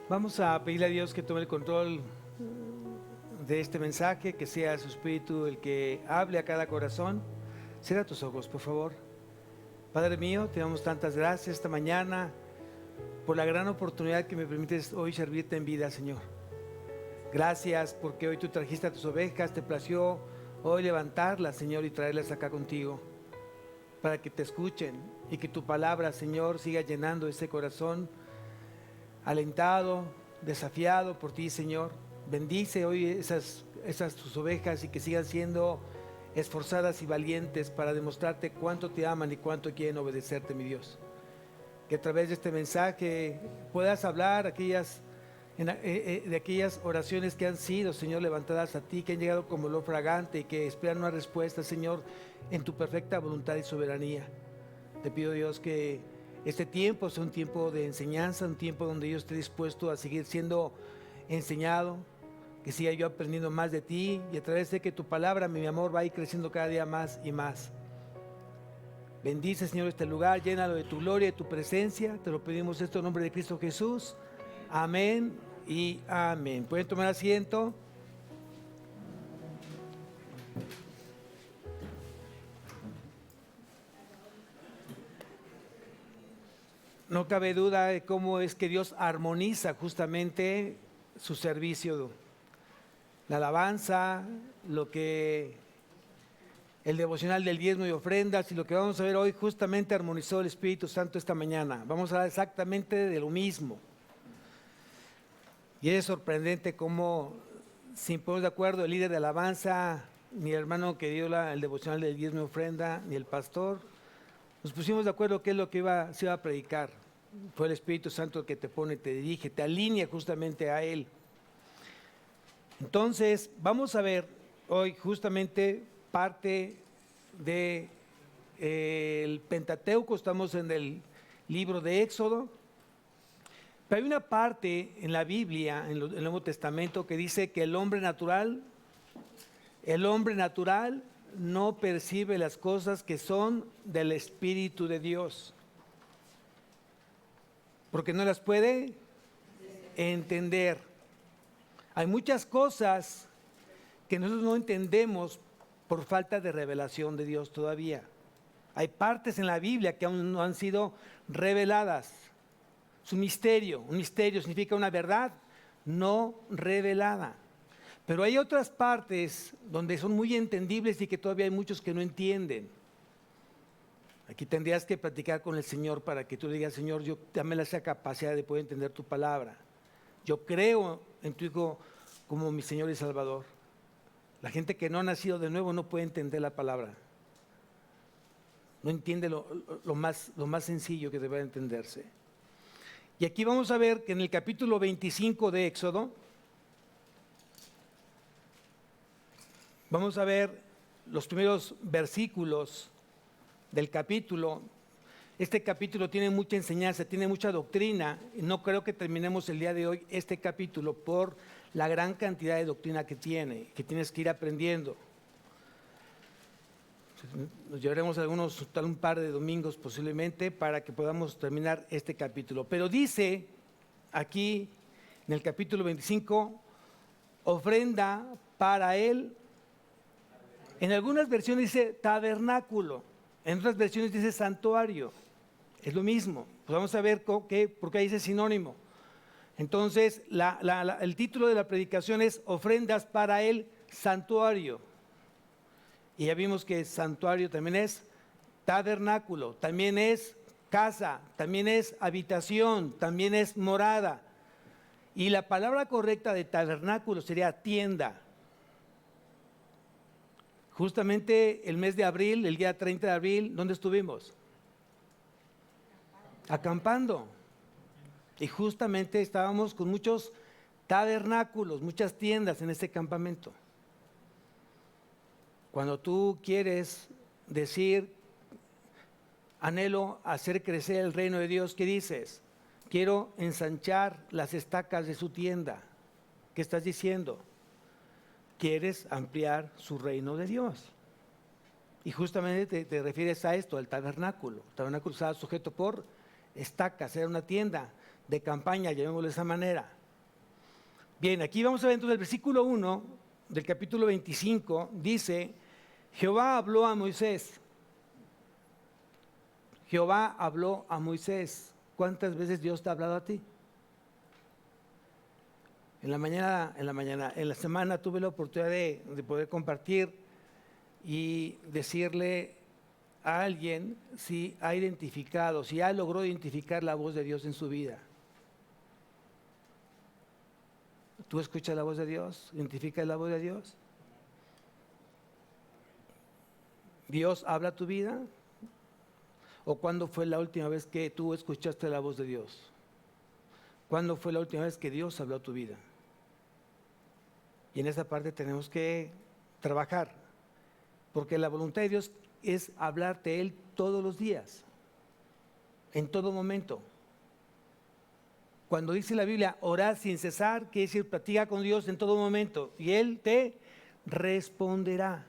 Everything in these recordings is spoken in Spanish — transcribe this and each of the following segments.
Vamos a pedirle a Dios que tome el control de este mensaje, que sea su Espíritu el que hable a cada corazón. Cierra tus ojos, por favor. Padre mío, te damos tantas gracias esta mañana por la gran oportunidad que me permites hoy servirte en vida, Señor. Gracias porque hoy tú trajiste a tus ovejas, te plació hoy levantarlas, Señor, y traerlas acá contigo, para que te escuchen y que tu palabra, Señor, siga llenando ese corazón alentado, desafiado por ti, Señor. Bendice hoy esas tus ovejas y que sigan siendo esforzadas y valientes para demostrarte cuánto te aman y cuánto quieren obedecerte, mi Dios. Que a través de este mensaje puedas hablar de aquellas oraciones que han sido, Señor, levantadas a ti, que han llegado como olor fragante y que esperan una respuesta, Señor, en tu perfecta voluntad y soberanía. Te pido, Dios, que este tiempo sea un tiempo de enseñanza, un tiempo donde yo esté dispuesto a seguir siendo enseñado, que siga yo aprendiendo más de ti, y a través de que tu palabra, mi amor, va a ir creciendo cada día más y más. Bendice, Señor, este lugar, llénalo de tu gloria y de tu presencia. Te lo pedimos esto en nombre de Cristo Jesús. Amén y amén. ¿Pueden tomar asiento? No cabe duda de cómo es que Dios armoniza justamente su servicio, la alabanza, el devocional del diezmo y ofrendas, y lo que vamos a ver hoy justamente armonizó el Espíritu Santo esta mañana. Vamos a hablar exactamente de lo mismo. Y es sorprendente cómo, sin ponernos de acuerdo, el líder de alabanza, ni el hermano que dio el devocional del diezmo y ofrenda, ni el pastor, nos pusimos de acuerdo qué es lo que se iba a predicar. Fue el Espíritu Santo el que te pone, te dirige, te alinea justamente a Él. Entonces, vamos a ver hoy justamente parte del Pentateuco. Estamos en el libro de Éxodo. Pero hay una parte en la Biblia, en el Nuevo Testamento, que dice que el hombre natural no percibe las cosas que son del Espíritu de Dios, porque no las puede entender. Hay muchas cosas que nosotros no entendemos por falta de revelación de Dios todavía. Hay partes en la Biblia que aún no han sido reveladas. Es un misterio significa una verdad no revelada. Pero hay otras partes donde son muy entendibles y que todavía hay muchos que no entienden. Aquí tendrías que platicar con el Señor para que tú le digas: Señor, yo dame esa capacidad de poder entender tu palabra. Yo creo en tu Hijo como mi Señor y Salvador. La gente que no ha nacido de nuevo no puede entender la palabra. No entiende lo más sencillo que debe entenderse. Y aquí vamos a ver que en el capítulo 25 de Éxodo, vamos a ver los primeros versículos del capítulo. Este capítulo tiene mucha enseñanza, tiene mucha doctrina. No creo que terminemos el día de hoy este capítulo por la gran cantidad de doctrina que tiene, que tienes que ir aprendiendo. Nos llevaremos un par de domingos posiblemente para que podamos terminar este capítulo. Pero dice aquí en el capítulo 25, ofrenda para él. En algunas versiones dice tabernáculo, en otras versiones dice santuario. Es lo mismo. Pues vamos a ver por qué dice sinónimo. Entonces, el título de la predicación es ofrendas para el santuario. Y ya vimos que santuario también es tabernáculo, también es casa, también es habitación, también es morada. Y la palabra correcta de tabernáculo sería tienda. Justamente el mes de abril, el día 30 de abril, ¿dónde estuvimos? Acampando. Y justamente estábamos con muchos tabernáculos, muchas tiendas en ese campamento. Cuando tú quieres decir, anhelo hacer crecer el reino de Dios, ¿qué dices? Quiero ensanchar las estacas de su tienda. ¿Qué estás diciendo? Quieres ampliar su reino de Dios. Y justamente te refieres a esto, al tabernáculo. El tabernáculo estaba sujeto por estacas, era una tienda de campaña, llamémoslo de esa manera. Bien, aquí vamos a ver entonces el versículo 1 del capítulo 25, dice, Jehová habló a Moisés. Jehová habló a Moisés. ¿Cuántas veces Dios te ha hablado a ti? En la semana tuve la oportunidad de poder compartir y decirle a alguien si ha identificado, si ha logrado identificar la voz de Dios en su vida. ¿Tú escuchas la voz de Dios? ¿Identificas la voz de Dios? ¿Dios habla a tu vida? ¿O cuándo fue la última vez que tú escuchaste la voz de Dios? ¿Cuándo fue la última vez que Dios habló a tu vida? Y en esa parte tenemos que trabajar, porque la voluntad de Dios es hablarte Él todos los días, en todo momento. Cuando dice la Biblia, orar sin cesar, quiere decir, platica con Dios en todo momento, y Él te responderá.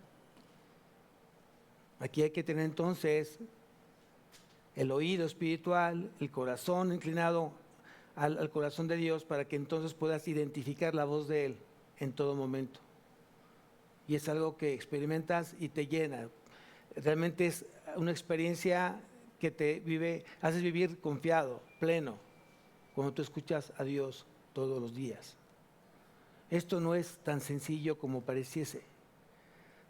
Aquí hay que tener entonces el oído espiritual, el corazón inclinado al corazón de Dios, para que entonces puedas identificar la voz de Él en todo momento. Y es algo que experimentas y te llena. Realmente es una experiencia que te haces vivir confiado, pleno, cuando tú escuchas a Dios todos los días. Esto no es tan sencillo como pareciese.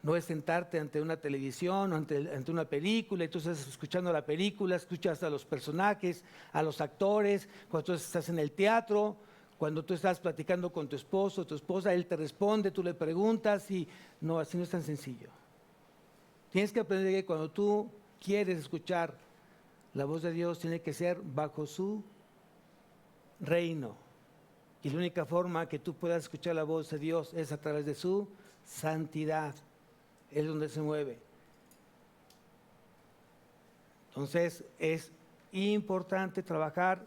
No es sentarte ante una televisión o ante una película y tú estás escuchando la película, escuchas a los personajes, a los actores, cuando tú estás en el teatro, cuando tú estás platicando con tu esposo o tu esposa, él te responde, tú le preguntas y no, así no es tan sencillo. Tienes que aprender que cuando tú quieres escuchar la voz de Dios, tiene que ser bajo su reino. Y la única forma que tú puedas escuchar la voz de Dios es a través de su santidad. Es donde se mueve. Entonces es importante trabajar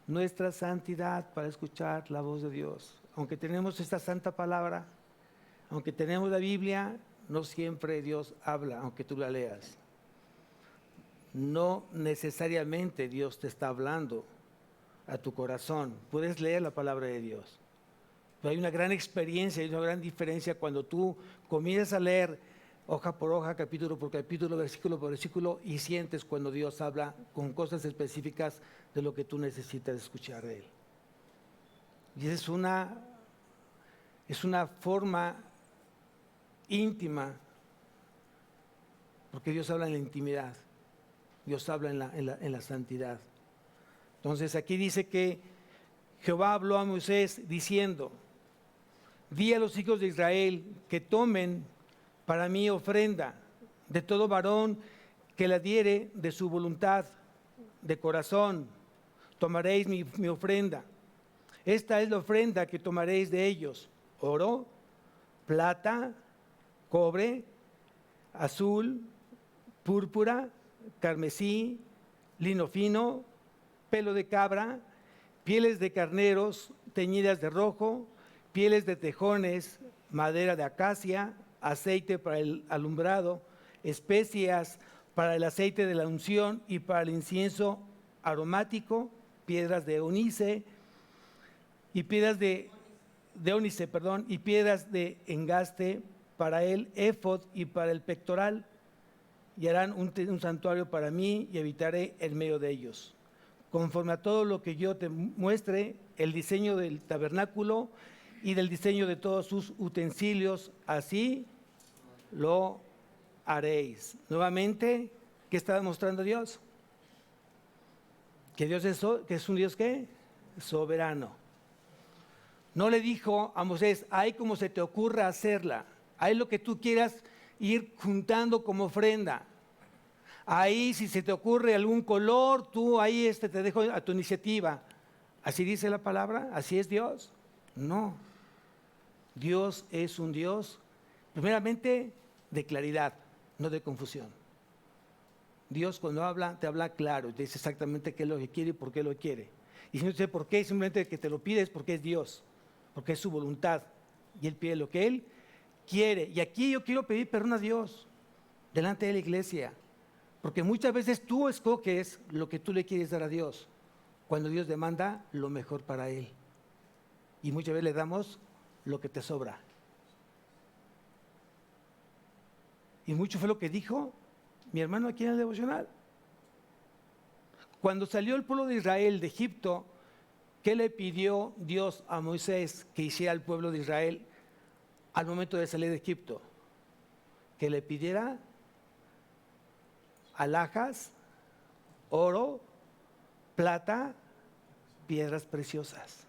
nuestra santidad para escuchar la voz de Dios. Aunque tenemos esta santa palabra, aunque tenemos la Biblia, no siempre Dios habla, aunque tú la leas. No necesariamente Dios te está hablando a tu corazón. Puedes leer la palabra de Dios. Pero hay una gran experiencia, hay una gran diferencia cuando tú comienzas a leer hoja por hoja, capítulo por capítulo, versículo por versículo, y sientes cuando Dios habla con cosas específicas de lo que tú necesitas escuchar de Él. Y esa es una forma íntima, porque Dios habla en la intimidad, Dios habla en la santidad. Entonces aquí dice que Jehová habló a Moisés diciendo, di a los hijos de Israel que tomen para mí ofrenda de todo varón que la diere de su voluntad, de corazón, tomaréis mi ofrenda. Esta es la ofrenda que tomaréis de ellos: oro, plata, cobre, azul, púrpura, carmesí, lino fino, pelo de cabra, pieles de carneros teñidas de rojo, pieles de tejones, madera de acacia, aceite para el alumbrado, especias para el aceite de la unción y para el incienso aromático, piedras de ónice y piedras de engaste para el éfod y para el pectoral, y harán un santuario para mí y habitaré en medio de ellos. Conforme a todo lo que yo te muestre, el diseño del tabernáculo y del diseño de todos sus utensilios, así lo haréis. Nuevamente, ¿qué está demostrando Dios? Que Dios es un Dios ¿qué? Soberano. No le dijo a Moisés, ahí como se te ocurra hacerla, ahí lo que tú quieras ir juntando como ofrenda. Ahí si se te ocurre algún color, tú ahí te dejo a tu iniciativa. ¿Así dice la palabra? ¿Así es Dios? No. Dios es un Dios, primeramente, de claridad, no de confusión. Dios cuando habla, te habla claro, te dice exactamente qué es lo que quiere y por qué lo quiere. Y si no sé por qué, simplemente que te lo pides porque es Dios, porque es su voluntad. Y Él pide lo que Él quiere. Y aquí yo quiero pedir perdón a Dios, delante de la iglesia, porque muchas veces tú escoges lo que tú le quieres dar a Dios. cuando Dios demanda lo mejor para Él. Y muchas veces le damos lo que te sobra. Y mucho fue lo que dijo mi hermano aquí en el devocional. Cuando salió el pueblo de Israel de Egipto, ¿qué le pidió Dios a Moisés que hiciera al pueblo de Israel al momento de salir de Egipto? Que le pidiera alhajas, oro, plata, piedras preciosas.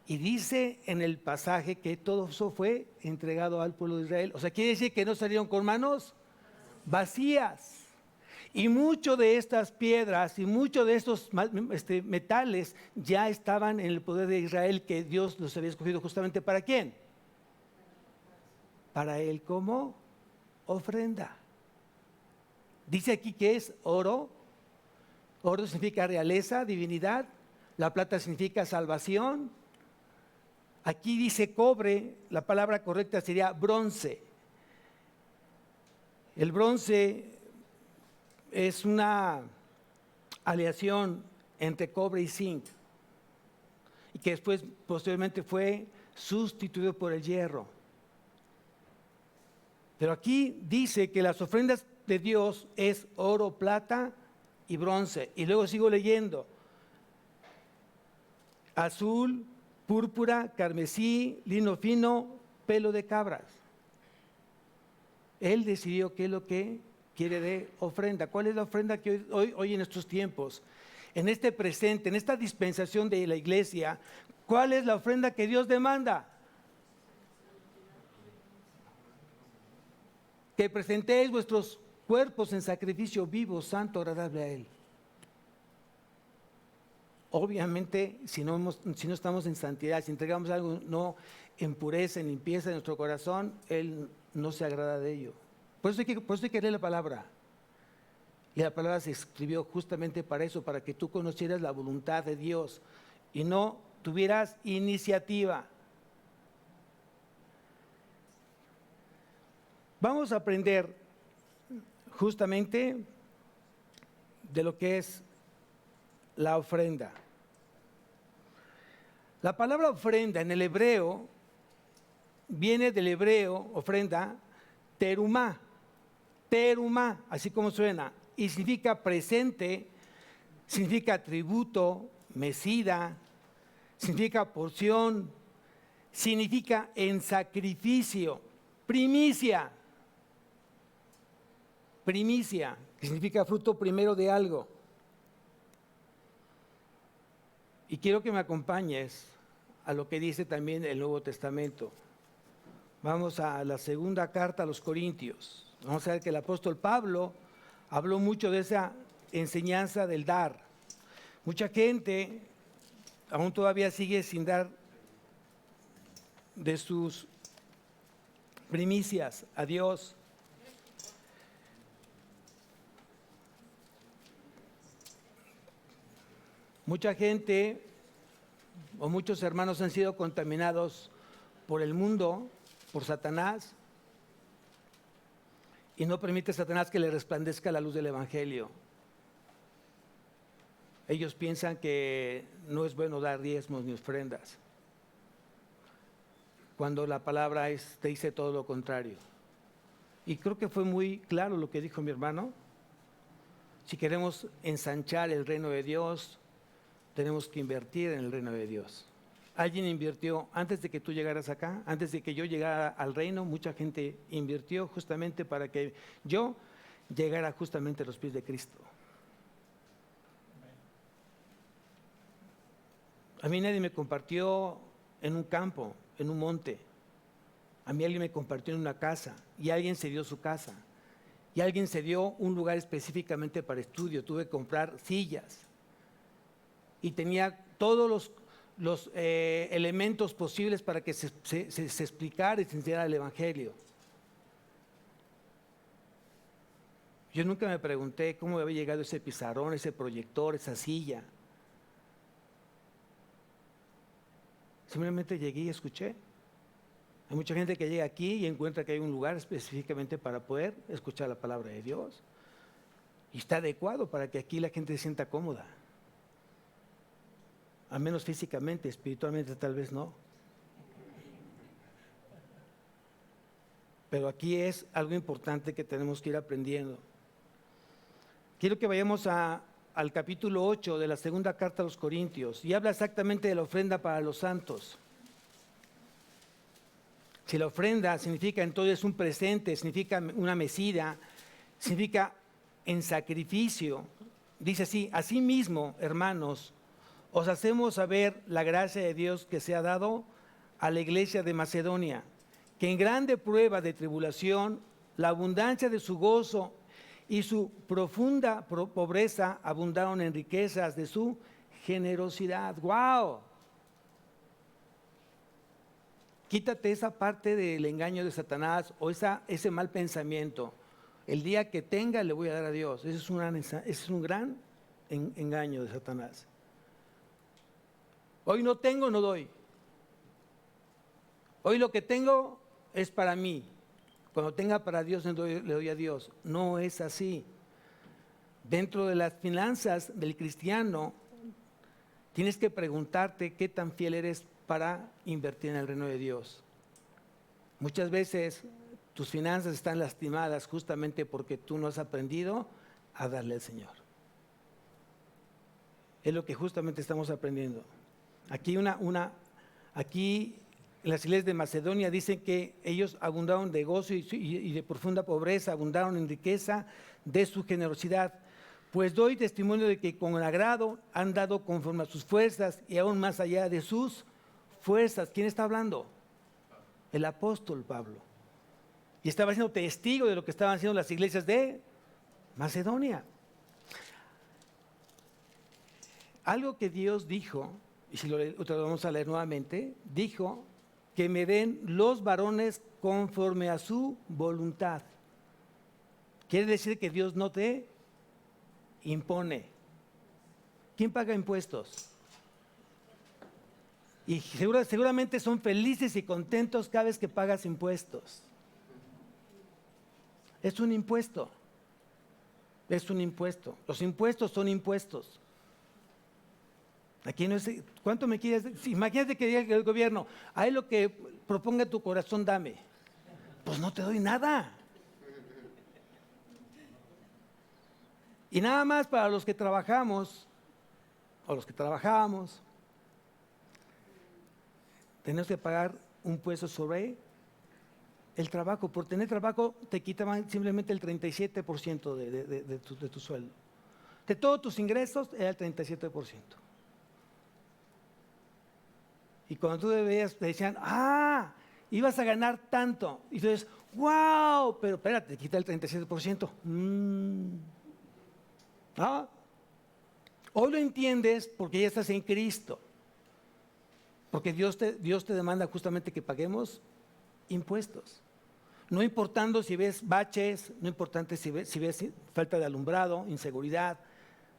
Y dice en el pasaje que todo eso fue entregado al pueblo de Israel. O sea, quiere decir que no salieron con manos vacías. Y mucho de estas piedras y mucho de estos metales ya estaban en el poder de Israel, que Dios los había escogido justamente ¿para quién? Para Él como ofrenda. Dice aquí que es oro. Oro significa realeza, divinidad. La plata significa salvación. Aquí dice cobre, la palabra correcta sería bronce. El bronce es una aleación entre cobre y zinc, y que después, posteriormente, fue sustituido por el hierro. Pero aquí dice que las ofrendas de Dios es oro, plata y bronce. Y luego sigo leyendo: azul, púrpura, carmesí, lino fino, pelo de cabras. Él decidió qué es lo que quiere de ofrenda. ¿Cuál es la ofrenda que hoy en estos tiempos, en este presente, en esta dispensación de la iglesia, cuál es la ofrenda que Dios demanda? Que presentéis vuestros cuerpos en sacrificio vivo, santo, agradable a Él. Obviamente, si no estamos en santidad, si entregamos algo no en pureza, en limpieza de nuestro corazón, Él no se agrada de ello. Por eso hay que leer la palabra. Y la palabra se escribió justamente para eso, para que tú conocieras la voluntad de Dios y no tuvieras iniciativa. Vamos a aprender justamente de lo que es la ofrenda. La palabra ofrenda en el hebreo viene del hebreo, ofrenda, terumá, así como suena, y significa presente, significa tributo, mesida, significa porción, significa en sacrificio, primicia, que significa fruto primero de algo. Y quiero que me acompañes a lo que dice también el Nuevo Testamento. Vamos a la segunda carta a los Corintios. Vamos a ver que el apóstol Pablo habló mucho de esa enseñanza del dar. Mucha gente aún todavía sigue sin dar de sus primicias a Dios. Mucha gente o muchos hermanos han sido contaminados por el mundo, por Satanás, y no permite a Satanás que le resplandezca la luz del Evangelio. Ellos piensan que no es bueno dar diezmos ni ofrendas, cuando la palabra te dice todo lo contrario. Y creo que fue muy claro lo que dijo mi hermano. Si queremos ensanchar el reino de Dios, tenemos que invertir en el reino de Dios. Alguien invirtió antes de que tú llegaras acá, antes de que yo llegara al reino, mucha gente invirtió justamente para que yo llegara justamente a los pies de Cristo. A mí nadie me compartió en un campo, en un monte. A mí alguien me compartió en una casa y alguien se dio su casa. Y alguien se dio un lugar específicamente para estudio. Tuve que comprar sillas. Y tenía todos los elementos posibles para que se explicara y se enseñara el Evangelio. Yo nunca me pregunté cómo había llegado ese pizarrón, ese proyector, esa silla. Simplemente llegué y escuché. Hay mucha gente que llega aquí y encuentra que hay un lugar específicamente para poder escuchar la palabra de Dios. Y está adecuado para que aquí la gente se sienta cómoda. al menos físicamente, espiritualmente tal vez no. Pero aquí es algo importante que tenemos que ir aprendiendo. Quiero que vayamos al capítulo 8 de la segunda carta a los Corintios y habla exactamente de la ofrenda para los santos. Si la ofrenda significa entonces un presente, significa una mecida, significa en sacrificio, dice así: asimismo, hermanos, os hacemos saber la gracia de Dios que se ha dado a la iglesia de Macedonia, que en grande prueba de tribulación, la abundancia de su gozo y su profunda pobreza abundaron en riquezas de su generosidad. ¡Wow! Quítate esa parte del engaño de Satanás o ese mal pensamiento. El día que tenga le voy a dar a Dios. Ese es un gran engaño de Satanás. Hoy no tengo, no doy. Hoy lo que tengo es para mí. Cuando tenga para Dios le doy a Dios. No es así. Dentro de las finanzas del cristiano tienes que preguntarte qué tan fiel eres para invertir en el reino de Dios. Muchas veces tus finanzas están lastimadas justamente porque tú no has aprendido a darle al Señor. Es lo que justamente estamos aprendiendo. Aquí en las iglesias de Macedonia dicen que ellos abundaron de gozo y de profunda pobreza, abundaron en riqueza de su generosidad. Pues doy testimonio de que con agrado han dado conforme a sus fuerzas y aún más allá de sus fuerzas. ¿Quién está hablando? El apóstol Pablo. Y estaba siendo testigo de lo que estaban haciendo las iglesias de Macedonia. Algo que Dios dijo, y si lo vamos a leer nuevamente, dijo que me den los varones conforme a su voluntad. Quiere decir que Dios no te impone. ¿Quién paga impuestos? Y seguramente son felices y contentos cada vez que pagas impuestos. Es un impuesto. Es un impuesto. Los impuestos son impuestos. Aquí no es, ¿cuánto me quieres? Imagínate que diga el gobierno: ahí lo que proponga tu corazón, dame. Pues no te doy nada. Y nada más para los que trabajamos, o los que trabajábamos, tenemos que pagar un impuesto sobre el trabajo. Por tener trabajo te quitaban simplemente el 37% de tu sueldo. De todos tus ingresos era el 37%. Y cuando tú debías, te decían: ibas a ganar tanto. Y entonces, wow, pero espérate, te quita el 37%. Hoy lo entiendes porque ya estás en Cristo. Porque Dios te demanda justamente que paguemos impuestos. No importando si ves baches, no importando si ves falta de alumbrado, inseguridad.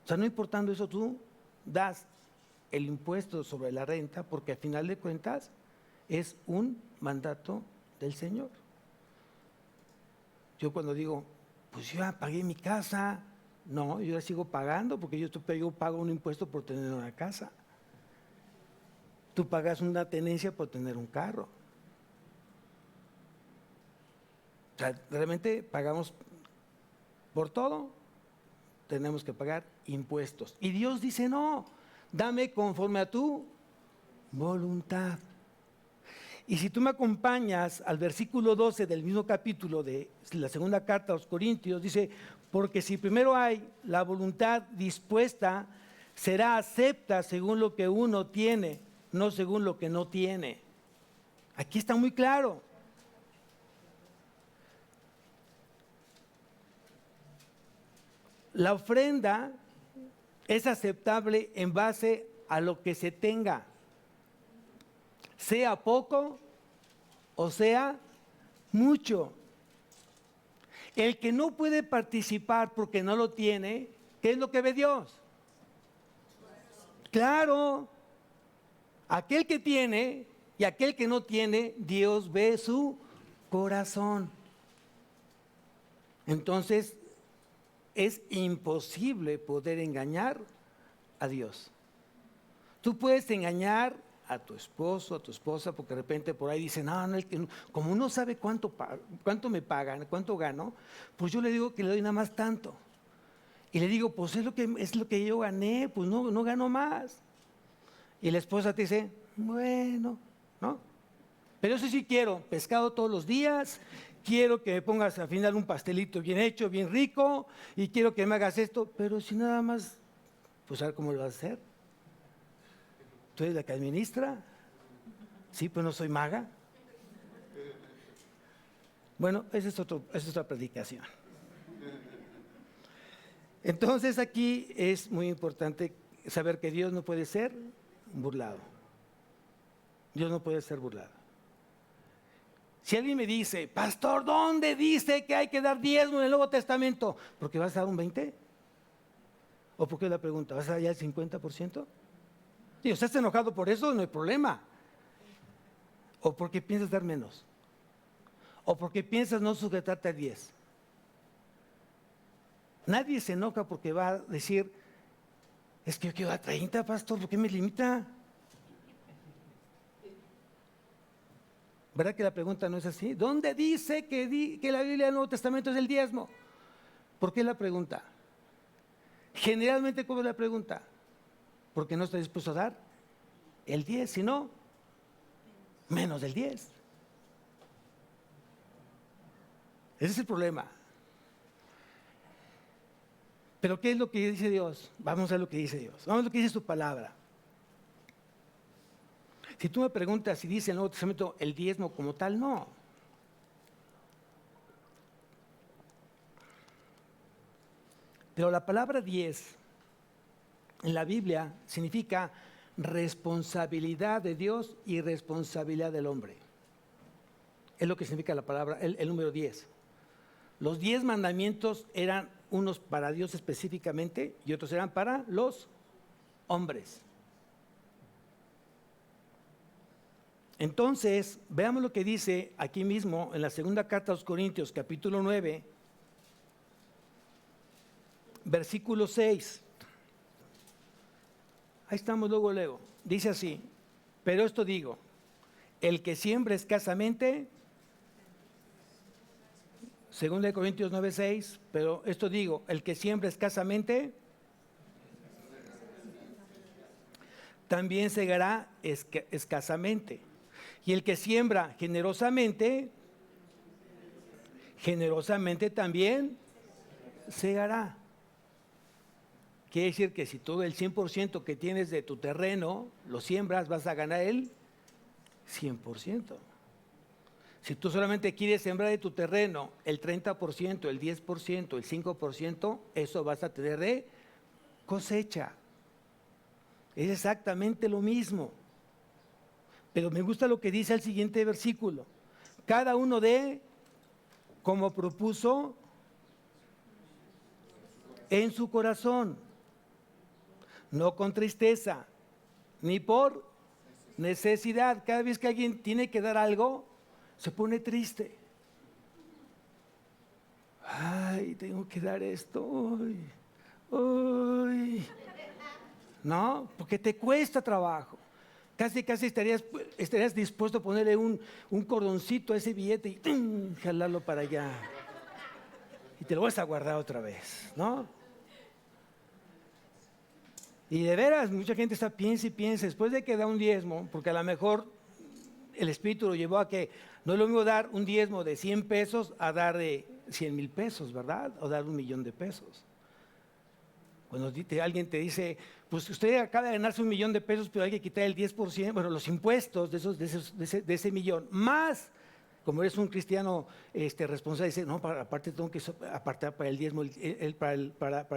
O sea, no importando eso, tú das el impuesto sobre la renta, porque al final de cuentas es un mandato del Señor. Yo cuando digo, pues yo ya pagué mi casa, no, yo la sigo pagando, porque yo pago un impuesto por tener una casa. Tú pagas una tenencia por tener un carro. O sea, realmente pagamos por todo, tenemos que pagar impuestos. Y Dios dice: no, dame conforme a tu voluntad. Y si tú me acompañas al versículo 12 del mismo capítulo de la segunda carta a los Corintios, dice: porque si primero hay la voluntad dispuesta, será acepta según lo que uno tiene, no según lo que no tiene. Aquí está muy claro. La ofrenda es aceptable en base a lo que se tenga, sea poco o sea mucho. El que no puede participar porque no lo tiene, ¿qué es lo que ve Dios? Claro, aquel que tiene y aquel que no tiene, Dios ve su corazón. Entonces, es imposible poder engañar a Dios. Tú puedes engañar a tu esposo, a tu esposa, porque de repente por ahí dicen, no, como uno sabe cuánto me pagan, cuánto gano, pues yo le digo que le doy nada más tanto. Y le digo, pues es lo que yo gané, pues no gano más. Y la esposa te dice, bueno, ¿no? Pero eso sí quiero, pescado todos los días, quiero que me pongas al final un pastelito bien hecho, bien rico, y quiero que me hagas esto, pero si nada más, pues a ver cómo lo vas a hacer. ¿Tú eres la que administra? Sí, pues no soy maga. Bueno, esa es otra predicación. Entonces aquí es muy importante saber que Dios no puede ser burlado. Dios no puede ser burlado. Si alguien me dice, pastor, ¿dónde dice que hay que dar diezmo en el Nuevo Testamento? ¿Porque vas a dar un 20%? ¿O por qué la pregunta? ¿Vas a dar ya el 50%? Si estás enojado por eso, no hay problema. ¿O porque piensas dar menos? ¿O porque piensas no sujetarte al 10%? Nadie se enoja porque va a decir, es que yo quiero dar 30, pastor, ¿por qué me limita? ¿Verdad que la pregunta no es así? ¿Dónde dice que la Biblia del Nuevo Testamento es el diezmo? ¿Por qué la pregunta? Generalmente, ¿cómo es la pregunta? Porque no está dispuesto a dar el 10, sino menos del 10. Ese es el problema. Pero ¿qué es lo que dice Dios? Vamos a ver lo que dice Dios. Vamos a ver lo que dice su palabra. Si tú me preguntas si dice el Nuevo Testamento el diezmo como tal, no. Pero la palabra 10 en la Biblia significa responsabilidad de Dios y responsabilidad del hombre. Es lo que significa la palabra, el número 10. Los 10 mandamientos eran unos para Dios específicamente y otros eran para los hombres. Entonces, veamos lo que dice aquí mismo en la segunda carta a los Corintios, capítulo 9, versículo 6. Ahí estamos luego. Dice así, pero esto digo, el que siembra escasamente, segunda de Corintios 9, 6, pero esto digo, el que siembra escasamente, también segará escasamente. Y el que siembra generosamente, generosamente también segará. Quiere decir que si todo el 100% que tienes de tu terreno lo siembras, vas a ganar el 100%. Si tú solamente quieres sembrar de tu terreno el 30%, el 10%, el 5%, eso vas a tener de cosecha. Es exactamente lo mismo. Pero me gusta lo que dice el siguiente versículo. Cada uno dé como propuso en su corazón, no con tristeza, ni por necesidad. Cada vez que alguien tiene que dar algo, se pone triste. Ay, tengo que dar esto hoy. ¿No? Porque te cuesta trabajo. Casi estarías dispuesto a ponerle un cordoncito a ese billete y jalarlo para allá. Y te lo vas a guardar otra vez, ¿no? Y de veras, mucha gente piensa y piensa, después de que da un diezmo, porque a lo mejor el Espíritu lo llevó a que no es lo mismo dar un diezmo de 100 pesos a dar de 100,000 pesos, ¿verdad? O dar 1,000,000 de pesos. Cuando alguien te dice, pues usted acaba de ganarse 1,000,000 de pesos, pero hay que quitar el 10%, bueno, los impuestos de ese millón, más, como eres un cristiano responsable, dice, no, aparte tengo que apartar para el diezmo, para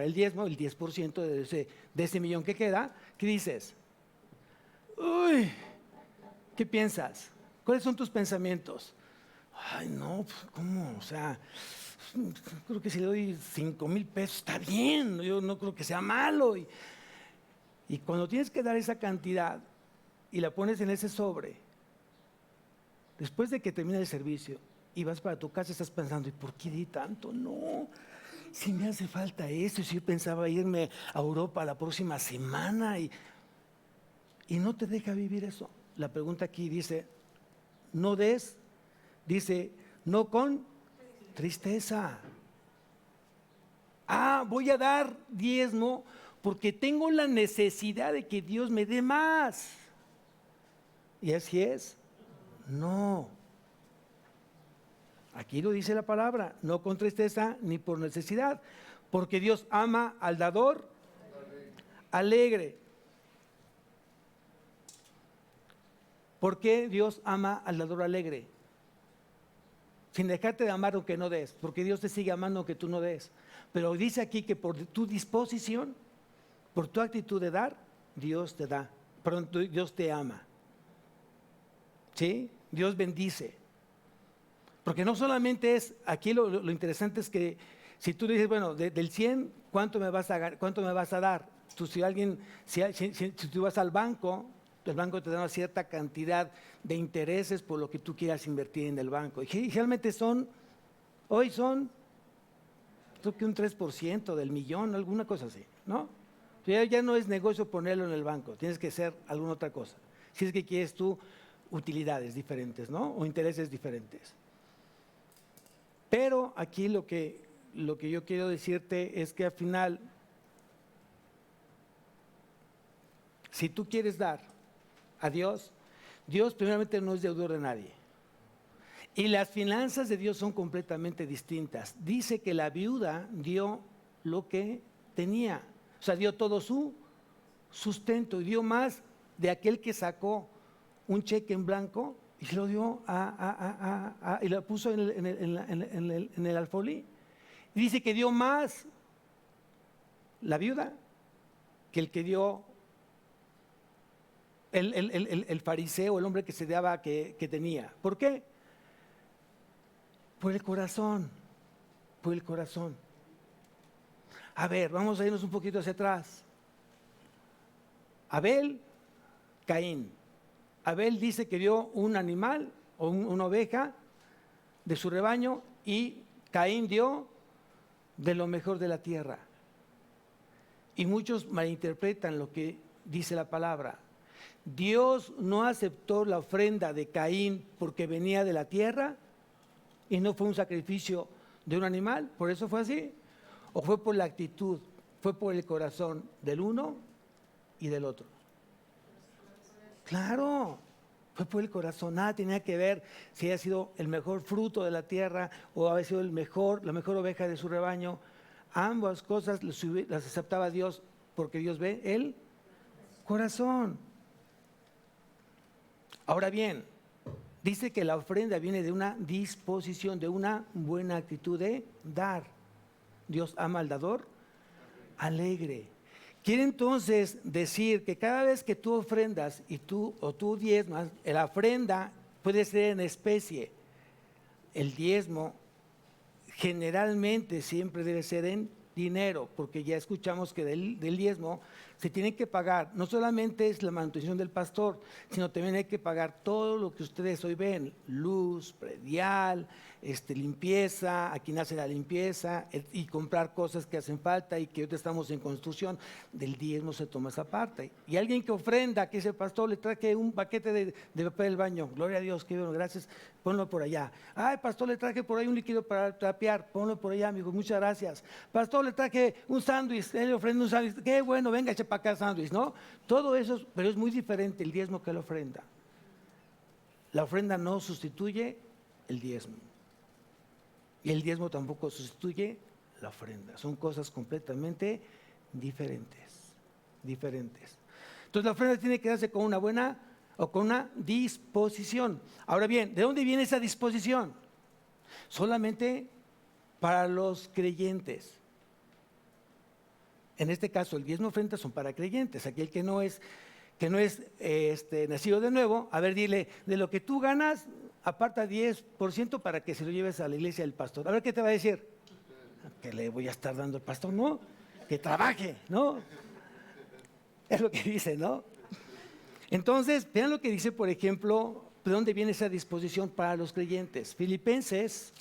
el diezmo, el 10% de ese millón que queda. ¿Qué dices? Uy, ¿qué piensas? ¿Cuáles son tus pensamientos? Ay, no, pues, ¿cómo? O sea, creo que si le doy 5,000 pesos está bien, yo no creo que sea malo. Y cuando tienes que dar esa cantidad y la pones en ese sobre, después de que termina el servicio y vas para tu casa, estás pensando, ¿y por qué di tanto? No, si me hace falta eso, si yo pensaba irme a Europa la próxima semana. y no te deja vivir eso. La pregunta aquí dice, no des, dice, no con tristeza. Voy a dar diezmo porque tengo la necesidad de que Dios me dé más. ¿Y así es? No. Aquí lo dice la palabra, no con tristeza ni por necesidad, porque Dios ama al dador alegre. ¿Por qué Dios ama al dador alegre? Sin dejarte de amar aunque no des, porque Dios te sigue amando aunque tú no des. Pero dice aquí que por tu disposición, por tu actitud de dar, Dios te da, perdón, Dios te ama. ¿Sí? Dios bendice. Porque no solamente es, aquí lo interesante es que si tú dices, bueno, del 100, ¿cuánto me vas a dar? Tú, si tú vas al banco, el banco te da una cierta cantidad de intereses por lo que tú quieras invertir en el banco. Y generalmente hoy son, creo que un 3% del millón, alguna cosa así, ¿no? Ya no es negocio ponerlo en el banco, tienes que hacer alguna otra cosa. Si es que quieres tú utilidades diferentes, ¿no? O intereses diferentes. Pero aquí lo que yo quiero decirte es que al final, si tú quieres dar a Dios, Dios primeramente no es deudor de nadie. Y las finanzas de Dios son completamente distintas. Dice que la viuda dio lo que tenía, o sea, dio todo su sustento y dio más de aquel que sacó un cheque en blanco y se lo dio y lo puso en el alfolí. Y dice que dio más la viuda que el que dio el fariseo, el hombre que se daba que tenía. ¿Por qué? Por el corazón, por el corazón. A ver, vamos a irnos un poquito hacia atrás. Abel, Caín. Abel dice que dio un animal o una oveja de su rebaño y Caín dio de lo mejor de la tierra. Y muchos malinterpretan lo que dice la palabra. Dios no aceptó la ofrenda de Caín porque venía de la tierra y no fue un sacrificio de un animal, por eso fue así. O fue por la actitud, fue por el corazón del uno y del otro. Claro, fue por el corazón, nada tenía que ver si había sido el mejor fruto de la tierra o había sido la mejor oveja de su rebaño. Ambas cosas las aceptaba Dios porque Dios ve el corazón. Ahora bien, dice que la ofrenda viene de una disposición, de una buena actitud de dar. Dios ama al dador alegre. Quiere entonces decir que cada vez que tú ofrendas o tú diezmas, la ofrenda puede ser en especie. El diezmo generalmente siempre debe ser en dinero, porque ya escuchamos que del diezmo se tiene que pagar, no solamente es la manutención del pastor, sino también hay que pagar todo lo que ustedes hoy ven, luz, predial, limpieza, aquí nace la limpieza, y comprar cosas que hacen falta y que ahorita estamos en construcción, del diezmo se toma esa parte. Y alguien que ofrenda, que dice el pastor, le traje un paquete de papel del baño, gloria a Dios, que bueno, gracias, ponlo por allá. Ay, pastor, le traje por ahí un líquido para trapear, ponlo por allá, amigo, muchas gracias. Pastor, le traje un sándwich, él le ofrenda un sándwich, qué bueno, venga, eche para acá sándwich, ¿no? Todo eso, pero es muy diferente el diezmo que la ofrenda. La ofrenda no sustituye el diezmo. Y el diezmo tampoco sustituye la ofrenda. Son cosas completamente diferentes. Entonces la ofrenda tiene que darse con una buena o con una disposición. Ahora bien, ¿de dónde viene esa disposición? Solamente para los creyentes. En este caso, el diezmo y ofrenda son para creyentes. Aquel que no es nacido de nuevo, a ver, dile, de lo que tú ganas, aparta 10% para que se lo lleves a la iglesia del pastor. A ver qué te va a decir. Que le voy a estar dando al pastor, ¿no? Que trabaje, ¿no? Es lo que dice, ¿no? Entonces, vean lo que dice, por ejemplo, de dónde viene esa disposición para los creyentes. Filipenses,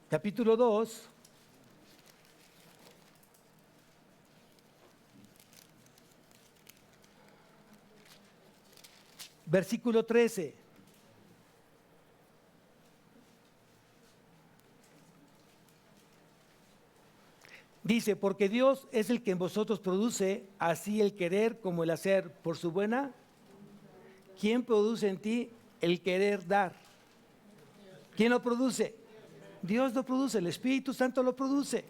capítulo 2. Versículo 13. Dice, porque Dios es el que en vosotros produce así el querer como el hacer por su buena. ¿Quién produce en ti el querer dar? ¿Quién lo produce? Dios lo produce, el Espíritu Santo lo produce.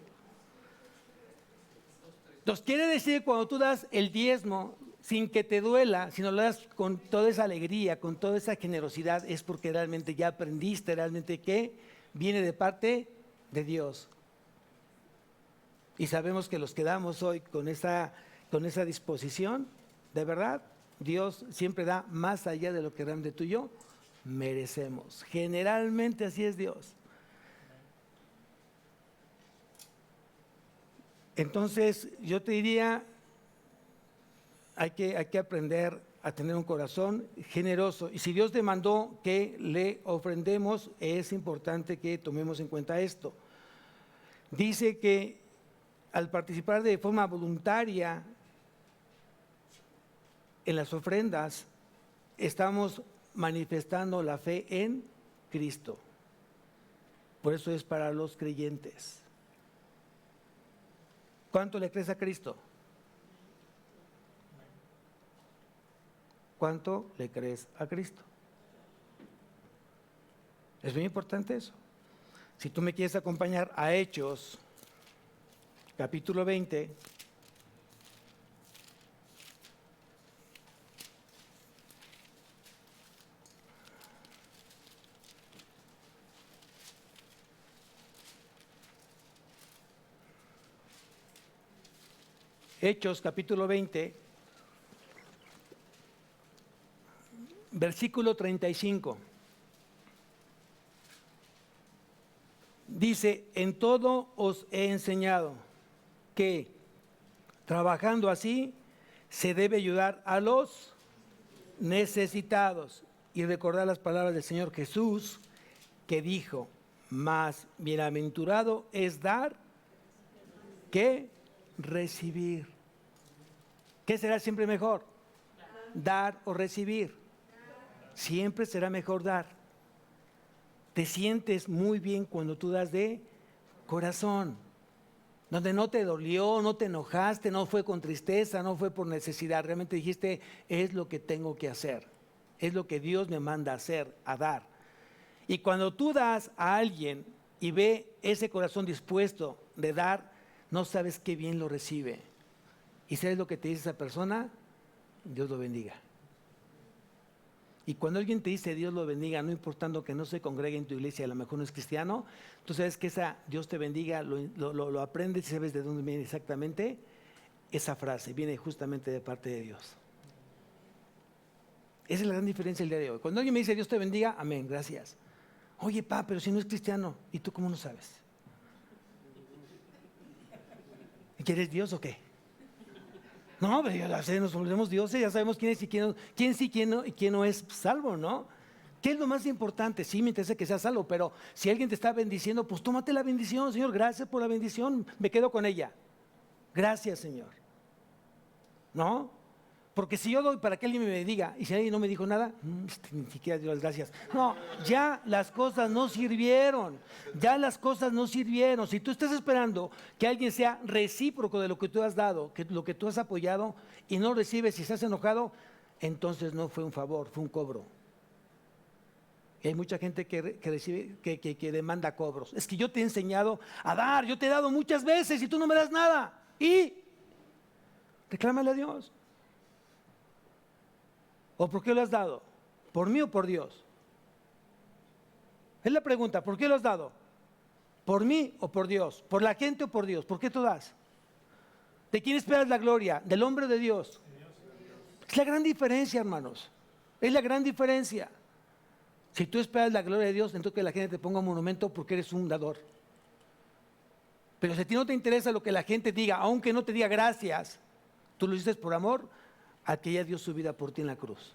Entonces quiere decir que cuando tú das el diezmo sin que te duela, sino lo das con toda esa alegría, con toda esa generosidad, es porque realmente ya aprendiste realmente que viene de parte de Dios. Y sabemos que los que damos hoy con esa disposición, de verdad, Dios siempre da más allá de lo que realmente tú y yo merecemos. Generalmente así es Dios. Entonces yo te diría, hay que aprender a tener un corazón generoso. Y si Dios demandó que le ofrendemos, es importante que tomemos en cuenta esto. Dice que al participar de forma voluntaria en las ofrendas, estamos manifestando la fe en Cristo. Por eso es para los creyentes. ¿Cuánto le crees a Cristo? ¿Cuánto le crees a Cristo? Es muy importante eso. Si tú me quieres acompañar a Hechos, capítulo 20, Hechos capítulo 20, versículo 35. Dice, en todo os he enseñado que trabajando así se debe ayudar a los necesitados y recordar las palabras del Señor Jesús que dijo, más bienaventurado es dar que recibir. ¿Qué será siempre mejor? Dar o recibir. Siempre será mejor dar. Te sientes muy bien cuando tú das de corazón, donde no te dolió, no te enojaste, no fue con tristeza, no fue por necesidad, realmente dijiste, es lo que tengo que hacer, es lo que Dios me manda a hacer, a dar. Y cuando tú das a alguien y ve ese corazón dispuesto de dar, no sabes qué bien lo recibe. ¿Y sabes lo que te dice esa persona? Dios lo bendiga. Y cuando alguien te dice Dios lo bendiga, no importando que no se congregue en tu iglesia, a lo mejor no es cristiano, tú sabes que esa Dios te bendiga, lo aprendes y sabes de dónde viene exactamente esa frase, viene justamente de parte de Dios. Esa es la gran diferencia el día de hoy. Cuando alguien me dice Dios te bendiga, amén, gracias. Oye, pero si no es cristiano, ¿y tú cómo no sabes? ¿Quieres Dios o qué? No, pero ya nos volvemos dioses, ya sabemos quién es y quién sí, quién no, y quién no es salvo, ¿no? ¿Qué es lo más importante? Sí, me interesa que sea salvo, pero si alguien te está bendiciendo, pues tómate la bendición, Señor, gracias por la bendición, me quedo con ella. Gracias, Señor. ¿No? Porque si yo doy para que alguien me bendiga y si alguien no me dijo nada, ni siquiera dio las gracias. No, ya las cosas no sirvieron. Ya las cosas no sirvieron. Si tú estás esperando que alguien sea recíproco de lo que tú has dado, que lo que tú has apoyado y no recibes y estás enojado, entonces no fue un favor, fue un cobro. Y hay mucha gente que recibe, que demanda cobros. Es que yo te he enseñado a dar, yo te he dado muchas veces y tú no me das nada. Y reclámale a Dios. ¿O por qué lo has dado? ¿Por mí o por Dios? Es la pregunta, ¿por qué lo has dado? ¿Por mí o por Dios? ¿Por la gente o por Dios? ¿Por qué tú das? ¿De quién esperas la gloria? ¿Del hombre o de Dios? Es la gran diferencia, hermanos. Es la gran diferencia. Si tú esperas la gloria de Dios, entonces que la gente te ponga un monumento porque eres un dador. Pero si a ti no te interesa lo que la gente diga, aunque no te diga gracias, tú lo dices por amor, a que ella dio su vida por ti en la cruz.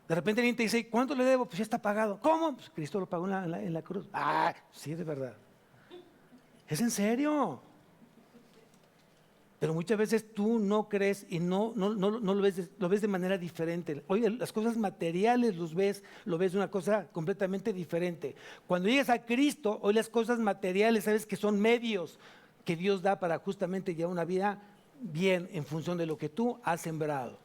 De repente alguien te dice, ¿cuánto le debo? Pues ya está pagado. ¿Cómo? Pues Cristo lo pagó en la cruz. Ah, sí, de verdad. ¿Es en serio? Pero muchas veces tú no crees y no lo ves de manera diferente. Oye, las cosas materiales lo ves de una cosa completamente diferente. Cuando llegas a Cristo, hoy las cosas materiales sabes que son medios que Dios da para justamente llevar una vida bien en función de lo que tú has sembrado.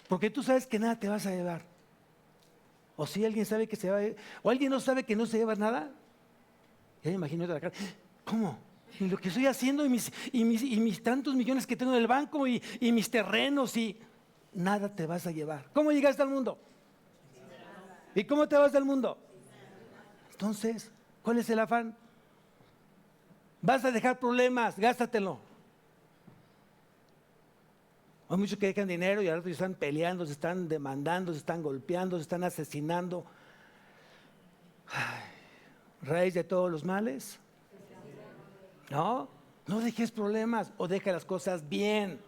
Porque tú sabes que nada te vas a llevar. O si alguien sabe que se va a llevar, o alguien no sabe que no se lleva nada. Ya me imagino de la cara, ¿cómo? Y lo que estoy haciendo y mis tantos millones que tengo en el banco y mis terrenos y nada te vas a llevar. ¿Cómo llegaste al mundo? ¿Y cómo te vas del mundo? Entonces, ¿cuál es el afán? Vas a dejar problemas, gástatelo. Hay muchos que dejan dinero y ahora están peleando, se están demandando, se están golpeando, se están asesinando. Ay, raíz de todos los males. No dejes problemas o deja las cosas bien.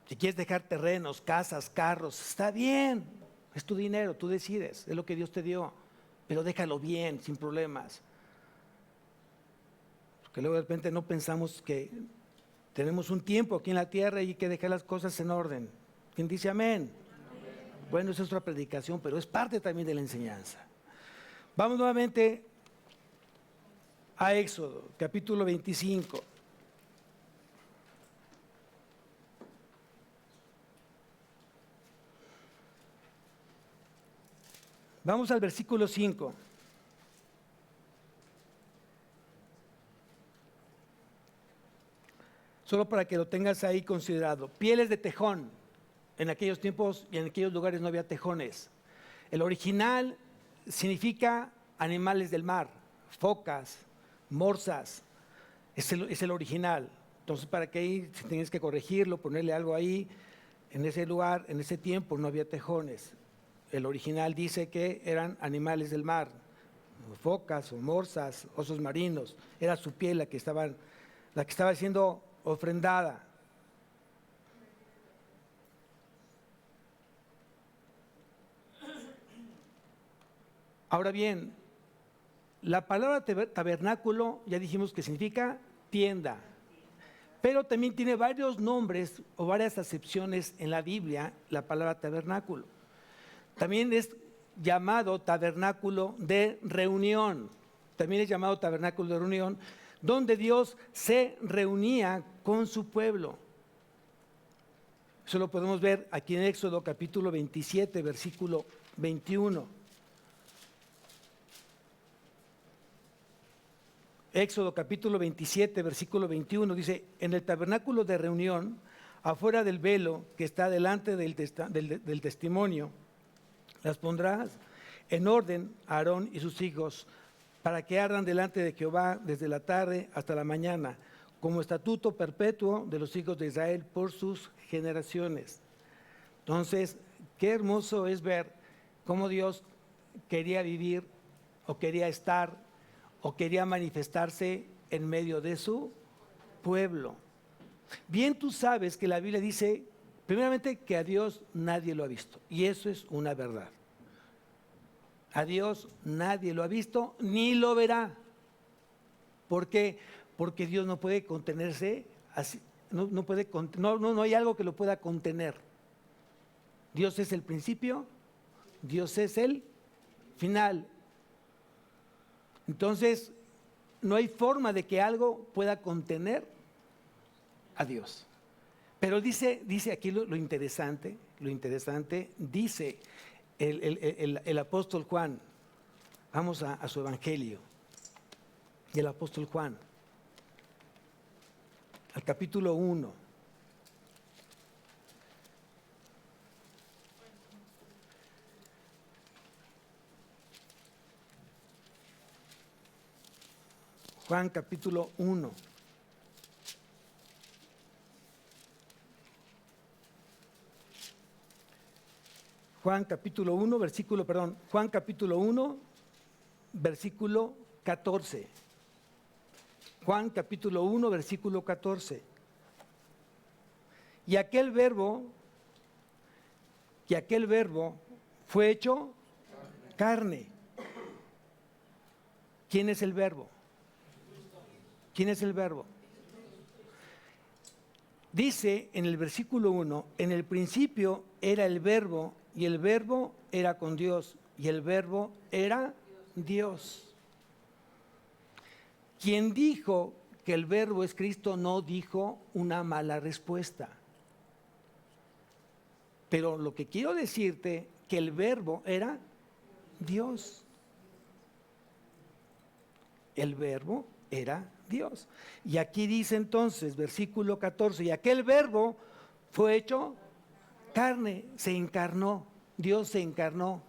Si quieres dejar terrenos, casas, carros, está bien. Es tu dinero, tú decides, es lo que Dios te dio. Pero déjalo bien, sin problemas. Porque luego de repente no pensamos que tenemos un tiempo aquí en la tierra y hay que dejar las cosas en orden. ¿Quién dice amén? Bueno, esa es otra predicación, pero es parte también de la enseñanza. Vamos nuevamente a Éxodo, capítulo 25. Vamos al versículo 5. Solo para que lo tengas ahí considerado. Pieles de tejón. En aquellos tiempos y en aquellos lugares no había tejones. El original significa animales del mar, focas, morsas. Es el original. Entonces, para que ahí, si tienes que corregirlo, ponerle algo ahí, en ese lugar, en ese tiempo no había tejones. El original dice que eran animales del mar, focas o morsas, osos marinos. Era su piel la que estaba siendo ofrendada. Ahora bien, la palabra tabernáculo ya dijimos que significa tienda, pero también tiene varios nombres o varias acepciones en la Biblia, la palabra tabernáculo. También es llamado tabernáculo de reunión, también es llamado tabernáculo de reunión, donde Dios se reunía con su pueblo. Eso lo podemos ver aquí en Éxodo capítulo 27, versículo 21. Éxodo capítulo 27, versículo 21 dice: en el tabernáculo de reunión, afuera del velo que está delante del testimonio, las pondrás en orden a Aarón y sus hijos, para que ardan delante de Jehová desde la tarde hasta la mañana, como estatuto perpetuo de los hijos de Israel por sus generaciones. Entonces, qué hermoso es ver cómo Dios quería vivir o quería estar o quería manifestarse en medio de su pueblo. Bien tú sabes que la Biblia dice, primeramente, que a Dios nadie lo ha visto, y eso es una verdad. A Dios nadie lo ha visto ni lo verá. ¿Por qué? Porque Dios no puede contenerse así, no hay algo que lo pueda contener. Dios es el principio, Dios es el final. Entonces, no hay forma de que algo pueda contener a Dios. Pero dice aquí lo interesante, dice el apóstol Juan. Vamos a su evangelio. Y el apóstol Juan, al capítulo 1. Juan capítulo 1. Juan capítulo 1, Juan capítulo 1, versículo 14. Juan capítulo 1, versículo 14. Y aquel verbo fue hecho carne. ¿Quién es el verbo? ¿Quién es el verbo? Dice en el versículo 1, en el principio era el verbo y el verbo era con Dios y el verbo era Dios. Quien dijo que el verbo es Cristo no dijo una mala respuesta. Pero lo que quiero decirte que el verbo era Dios. El verbo era Dios. Y aquí dice entonces, versículo 14, y aquel verbo fue hecho carne, se encarnó, Dios se encarnó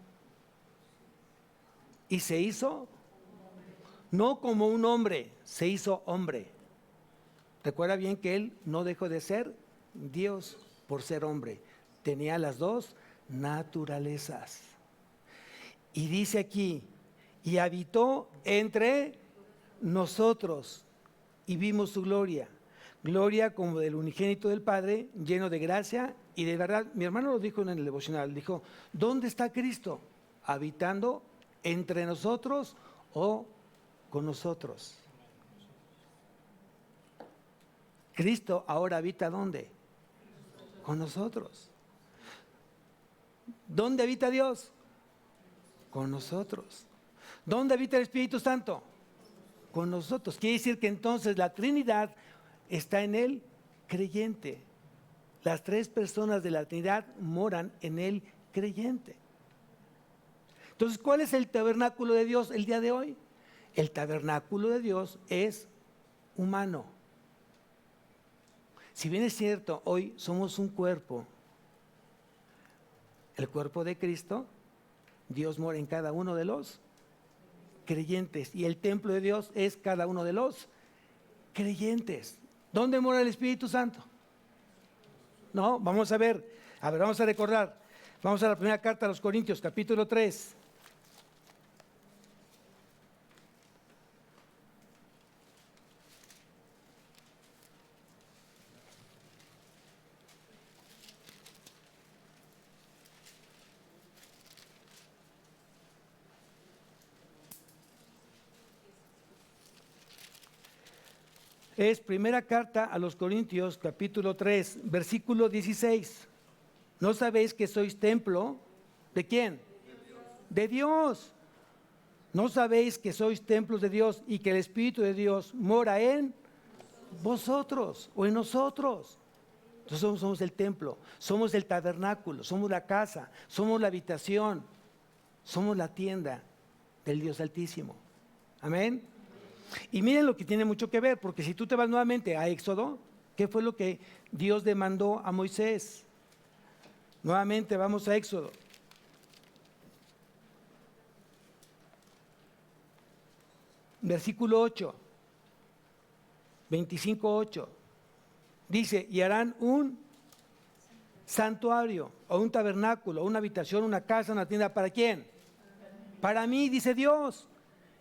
y se hizo, no como un hombre, se hizo hombre. Recuerda bien que él no dejó de ser Dios por ser hombre, tenía las dos naturalezas. Y dice aquí, y habitó entre nosotros y vimos su gloria, gloria como del unigénito del Padre, lleno de gracia y de verdad. Mi hermano lo dijo en el devocional, dijo, ¿dónde está Cristo? ¿Habitando entre nosotros o con nosotros? Cristo ahora habita ¿dónde? Con nosotros. ¿Dónde habita Dios? Con nosotros. ¿Dónde habita el Espíritu Santo? Con nosotros. Quiere decir que entonces la Trinidad está en el creyente. Las tres personas de la Trinidad moran en el creyente. Entonces, ¿cuál es el tabernáculo de Dios el día de hoy? El tabernáculo de Dios es humano. Si bien es cierto, hoy somos un cuerpo, el cuerpo de Cristo, Dios mora en cada uno de los creyentes y el templo de Dios es cada uno de los creyentes. ¿Dónde mora el Espíritu Santo? No, vamos a ver, vamos a recordar. Vamos a la primera carta a los Corintios, capítulo 3. Es primera carta a los Corintios, capítulo 3, versículo 16. ¿No sabéis que sois templo de quién? De Dios. ¿No sabéis que sois templos de Dios y que el Espíritu de Dios mora en vosotros o en nosotros? Entonces somos el templo, somos el tabernáculo, somos la casa, somos la habitación, somos la tienda del Dios Altísimo. Amén. Y miren lo que tiene mucho que ver, porque si tú te vas nuevamente a Éxodo, ¿qué fue lo que Dios demandó a Moisés? Nuevamente vamos a Éxodo. Versículo 8, 25:8. Dice, y harán un santuario, o un tabernáculo, o una habitación, una casa, una tienda, ¿para quién? Para mí, dice Dios,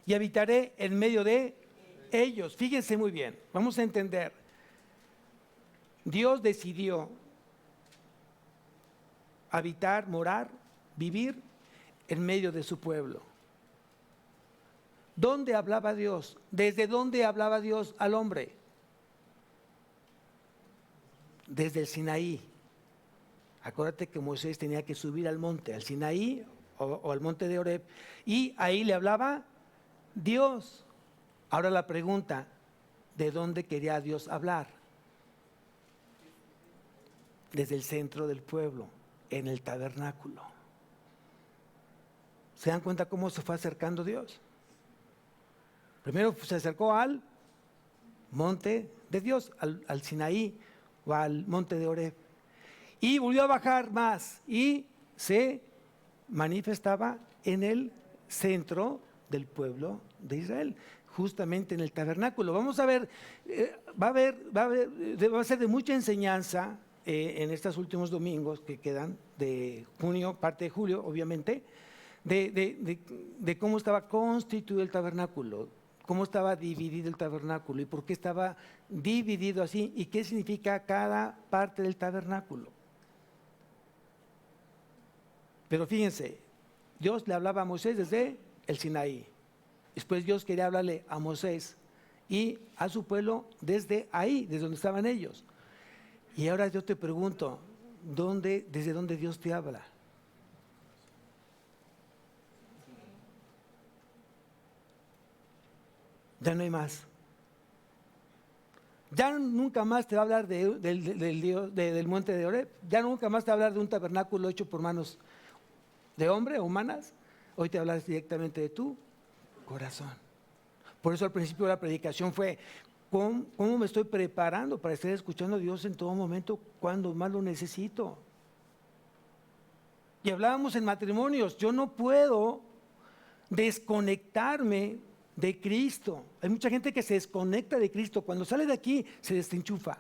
y habitaré en medio de ellos. Fíjense muy bien, vamos a entender. Dios decidió habitar, morar, vivir en medio de su pueblo. ¿Dónde hablaba Dios? ¿Desde dónde hablaba Dios al hombre? Desde el Sinaí. Acuérdate que Moisés tenía que subir al monte, al Sinaí o al monte de Horeb, y ahí le hablaba Dios. Ahora la pregunta, ¿de dónde quería Dios hablar? Desde el centro del pueblo, en el tabernáculo. ¿Se dan cuenta cómo se fue acercando Dios? Primero se acercó al monte de Dios, al Sinaí o al monte de Horeb. Y volvió a bajar más y se manifestaba en el centro del pueblo de Israel, justamente en el tabernáculo. Vamos a ver, va a ser de mucha enseñanza en estos últimos domingos que quedan de junio, parte de julio, obviamente, de cómo estaba constituido el tabernáculo, cómo estaba dividido el tabernáculo y por qué estaba dividido así y qué significa cada parte del tabernáculo. Pero fíjense, Dios le hablaba a Moisés desde el Sinaí. Después Dios quería hablarle a Moisés y a su pueblo desde ahí, desde donde estaban ellos. Y ahora yo te pregunto, ¿desde dónde Dios te habla? Ya no hay más. Ya nunca más te va a hablar del monte de Oreb. Ya nunca más te va a hablar de un tabernáculo hecho por manos de hombre o humanas. Hoy te hablas directamente de tu corazón. Por eso al principio de la predicación fue, ¿cómo me estoy preparando para estar escuchando a Dios en todo momento cuando más lo necesito? Y hablábamos en matrimonios, yo no puedo desconectarme de Cristo. Hay mucha gente que se desconecta de Cristo. Cuando sale de aquí se desenchufa.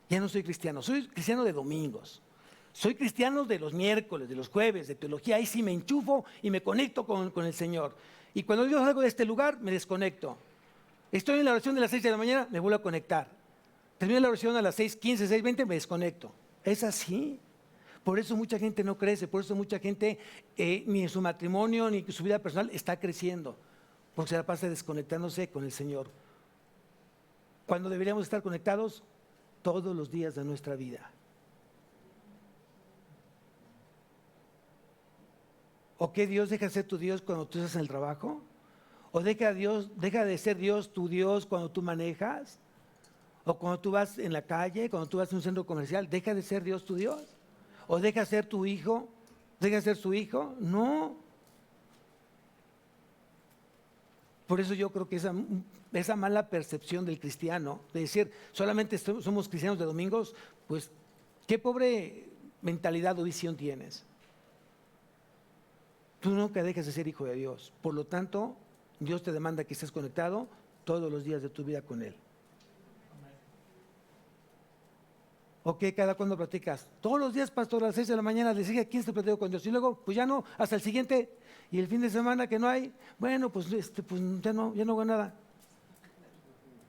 Ya no soy cristiano de domingos. Soy cristiano de los miércoles, de los jueves, de teología. Ahí sí me enchufo y me conecto con el Señor. Y cuando yo salgo de este lugar, me desconecto. Estoy en la oración de las 6 de la mañana, me vuelvo a conectar. Termino la oración a las 6:15, 6:20, me desconecto. Es así. Por eso mucha gente no crece, por eso mucha gente ni en su matrimonio ni en su vida personal está creciendo, porque se la pasa desconectándose con el Señor. Cuando deberíamos estar conectados todos los días de nuestra vida. ¿O que Dios deja de ser tu Dios cuando tú estás en el trabajo? ¿O deja de ser Dios tu Dios cuando tú manejas? ¿O cuando tú vas en la calle, cuando tú vas a un centro comercial? ¿Deja de ser Dios tu Dios? ¿O deja de ser tu hijo? ¿Deja de ser su hijo? No. Por eso yo creo que esa mala percepción del cristiano, de decir solamente somos cristianos de domingos, pues qué pobre mentalidad o visión tienes. Tú nunca dejas de ser hijo de Dios. Por lo tanto, Dios te demanda que estés conectado todos los días de tu vida con Él. ¿O qué? ¿Cada cuándo platicas? Todos los días, pastor, a las 6 de la mañana le dije, ¿quién se platico con Dios? Y luego, pues ya no, hasta el siguiente. Y el fin de semana que no hay, bueno, pues ya no hago nada.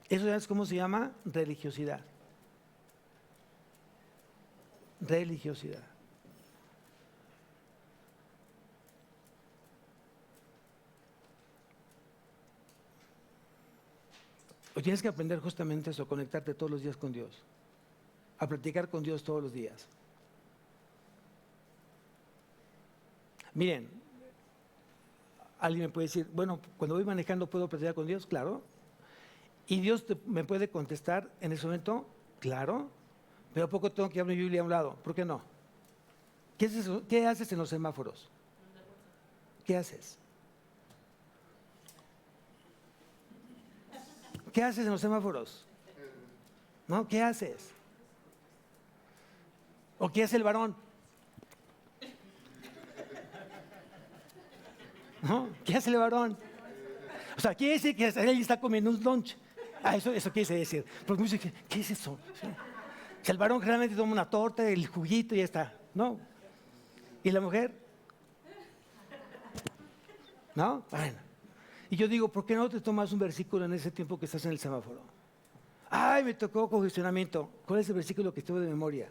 Eso ya es cómo se llama religiosidad. Religiosidad. O tienes que aprender justamente eso, conectarte todos los días con Dios. A platicar con Dios todos los días. Miren, alguien me puede decir, bueno, cuando voy manejando puedo platicar con Dios, claro. Y Dios me puede contestar en ese momento, claro. Pero ¿a poco tengo que abrir mi Biblia a un lado? ¿Por qué no? ¿Qué haces en los semáforos? ¿Qué haces? ¿Qué haces en los semáforos? ¿No? ¿Qué haces? ¿O qué hace el varón? ¿No? ¿Qué hace el varón? O sea, quiere decir que él está comiendo un lunch. Eso quiere decir. Porque muchos dicen, ¿qué es eso? ¿Sí? O sea, el varón generalmente toma una torta, el juguito y ya está. ¿No? ¿Y la mujer? ¿No? Bueno. Y yo digo, ¿por qué no te tomas un versículo en ese tiempo que estás en el semáforo? Ay, me tocó congestionamiento. ¿Cuál es el versículo que tengo de memoria?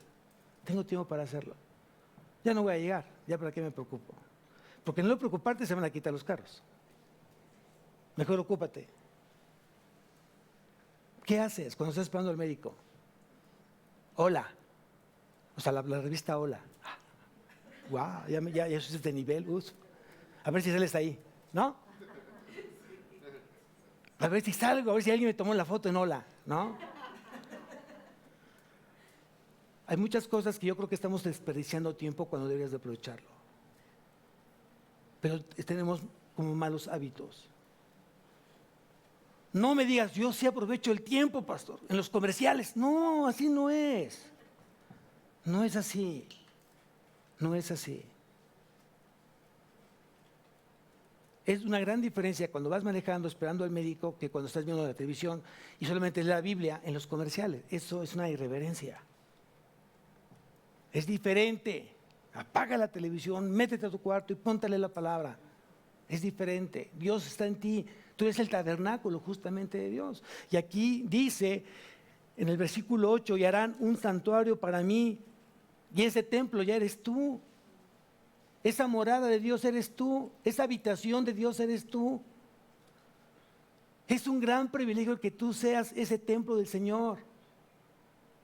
Tengo tiempo para hacerlo. Ya no voy a llegar, ya para qué me preocupo. Porque en no preocuparte se van a quitar los carros. Mejor ocúpate. ¿Qué haces cuando estás esperando al médico? Hola. O sea, la revista Hola. Wow, ya eso es de nivel. A ver si sales ahí, ¿no? A ver si salgo, a ver si alguien me tomó la foto en Hola, ¿no? Hay muchas cosas que yo creo que estamos desperdiciando tiempo cuando deberías de aprovecharlo. Pero tenemos como malos hábitos. No me digas, yo sí aprovecho el tiempo, pastor, en los comerciales. No, así no es. No es así. No es así. Es una gran diferencia cuando vas manejando, esperando al médico, que cuando estás viendo la televisión y solamente lees la Biblia en los comerciales. Eso es una irreverencia. Es diferente. Apaga la televisión, métete a tu cuarto y póntale la palabra. Es diferente. Dios está en ti. Tú eres el tabernáculo justamente de Dios. Y aquí dice en el versículo 8, y harán un santuario para mí. Y ese templo ya eres tú. Esa morada de Dios eres tú. Esa habitación de Dios eres tú. Es un gran privilegio que tú seas ese templo del Señor.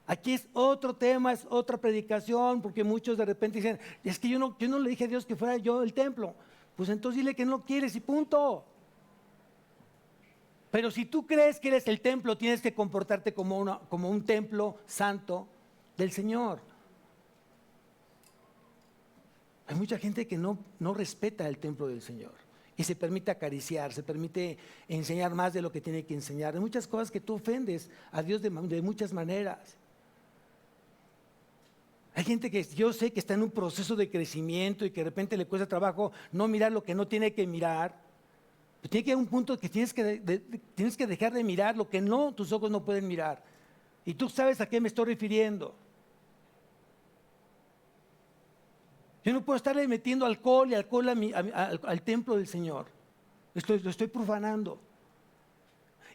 Aquí es otro tema, es otra predicación, porque muchos de repente dicen, es que yo no le dije a Dios que fuera yo el templo. Pues entonces dile que no lo quieres y punto. Pero si tú crees que eres el templo, tienes que comportarte como un templo santo del Señor. Hay mucha gente que no respeta el templo del Señor y se permite acariciar, se permite enseñar más de lo que tiene que enseñar. Hay muchas cosas que tú ofendes a Dios de muchas maneras. Hay gente que yo sé que está en un proceso de crecimiento y que de repente le cuesta trabajo no mirar lo que no tiene que mirar. Pero tiene que llegar un punto que tienes que dejar de mirar lo que tus ojos no pueden mirar. Y tú sabes a qué me estoy refiriendo. Yo no puedo estarle metiendo alcohol al templo del Señor. Lo estoy profanando.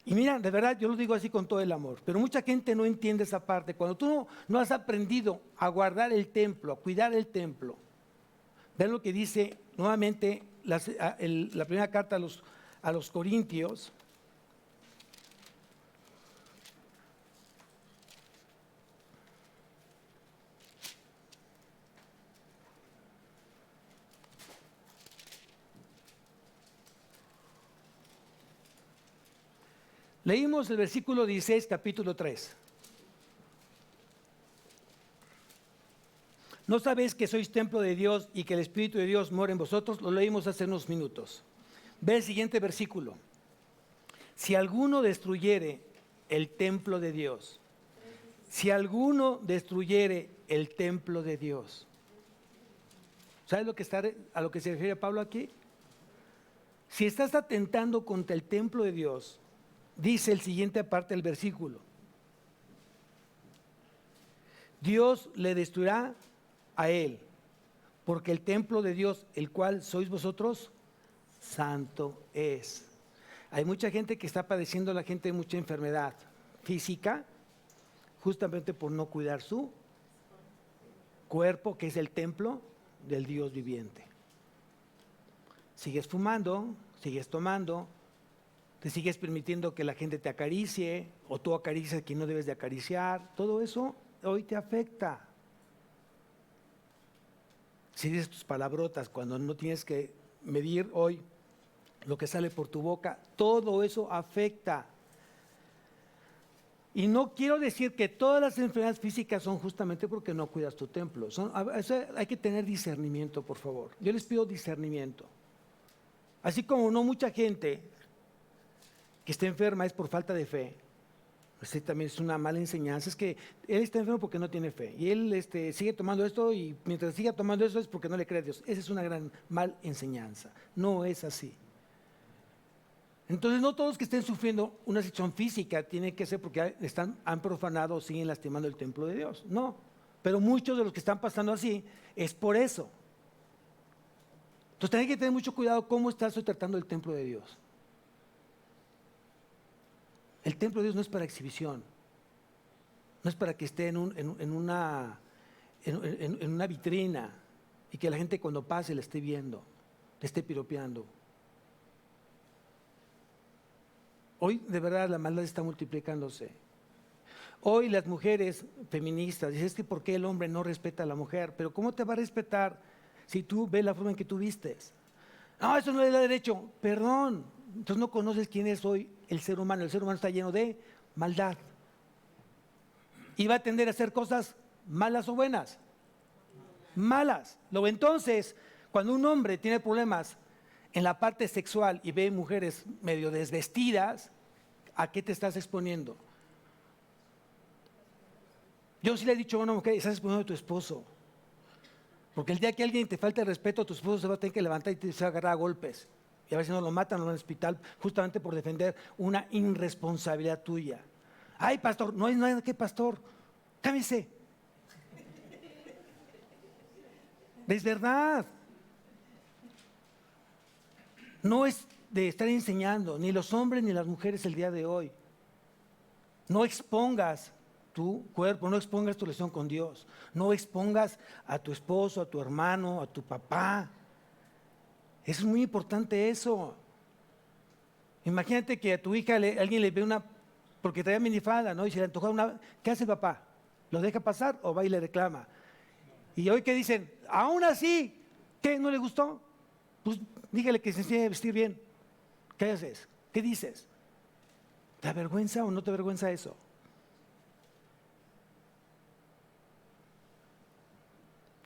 Y mira, de verdad, yo lo digo así con todo el amor, pero mucha gente no entiende esa parte. Cuando tú no has aprendido a guardar el templo, a cuidar el templo, vean lo que dice nuevamente la primera carta a los Corintios. Leímos el versículo 16, capítulo 3. ¿No sabéis que sois templo de Dios y que el Espíritu de Dios mora en vosotros? Lo leímos hace unos minutos. Ve el siguiente versículo. Si alguno destruyere el templo de Dios, si alguno destruyere el templo de Dios. ¿Sabes a lo que se refiere Pablo aquí? Si estás atentando contra el templo de Dios, dice el siguiente parte del versículo: Dios le destruirá a él, porque el templo de Dios, el cual sois vosotros, santo es. Hay mucha gente que está padeciendo, la gente, mucha enfermedad física, justamente por no cuidar su cuerpo, que es el templo del Dios viviente. Sigues fumando, sigues tomando, te sigues permitiendo que la gente te acaricie, o tú acaricias a quien no debes de acariciar. Todo eso hoy te afecta. Si dices tus palabrotas cuando no tienes que medir hoy lo que sale por tu boca, todo eso afecta. Y no quiero decir que todas las enfermedades físicas son justamente porque no cuidas tu templo. Hay que tener discernimiento, por favor. Yo les pido discernimiento. Así como no mucha gente que está enferma es por falta de fe. Pues también es una mala enseñanza. Es que él está enfermo porque no tiene fe. Y él sigue tomando esto, y mientras siga tomando eso es porque no le cree a Dios. Esa es una gran mal enseñanza. No es así. Entonces no todos que estén sufriendo una situación física tienen que ser porque han profanado o siguen lastimando el templo de Dios. No. Pero muchos de los que están pasando así es por eso. Entonces tienen que tener mucho cuidado cómo estás tratando el templo de Dios. El templo de Dios no es para exhibición, no es para que esté en una vitrina y que la gente cuando pase le esté viendo, le esté piropeando. Hoy de verdad la maldad está multiplicándose. Hoy las mujeres feministas dicen, es que ¿por qué el hombre no respeta a la mujer? Pero ¿cómo te va a respetar si tú ves la forma en que tú vistes? No, eso no le da derecho. Perdón, entonces no conoces quién es hoy el ser humano. El ser humano está lleno de maldad. Y va a tender a hacer cosas malas o buenas. Malas. Luego entonces, cuando un hombre tiene problemas en la parte sexual y ve mujeres medio desvestidas, ¿a qué te estás exponiendo? Yo sí le he dicho a una mujer, estás exponiendo a tu esposo. Porque el día que alguien te falte el respeto, tu esposo se va a tener que levantar y se va a agarrar a golpes. Y a veces no lo matan en el hospital justamente por defender una irresponsabilidad tuya. Ay, pastor, no hay nada que pastor. Cámbiese. Es verdad. No es de estar enseñando, ni los hombres ni las mujeres el día de hoy. No expongas tu cuerpo, no expongas tu relación con Dios. No expongas a tu esposo, a tu hermano, a tu papá. Es muy importante eso. Imagínate que a tu hija alguien le ve una, porque traía minifalda, ¿no? Y se le antojó una, ¿qué hace el papá? ¿Lo deja pasar o va y le reclama? Y hoy que dicen, aún así, ¿qué? ¿No le gustó? Pues dígale que se enseñe a vestir bien. ¿Qué haces? ¿Qué dices? ¿Te avergüenza o no te avergüenza eso?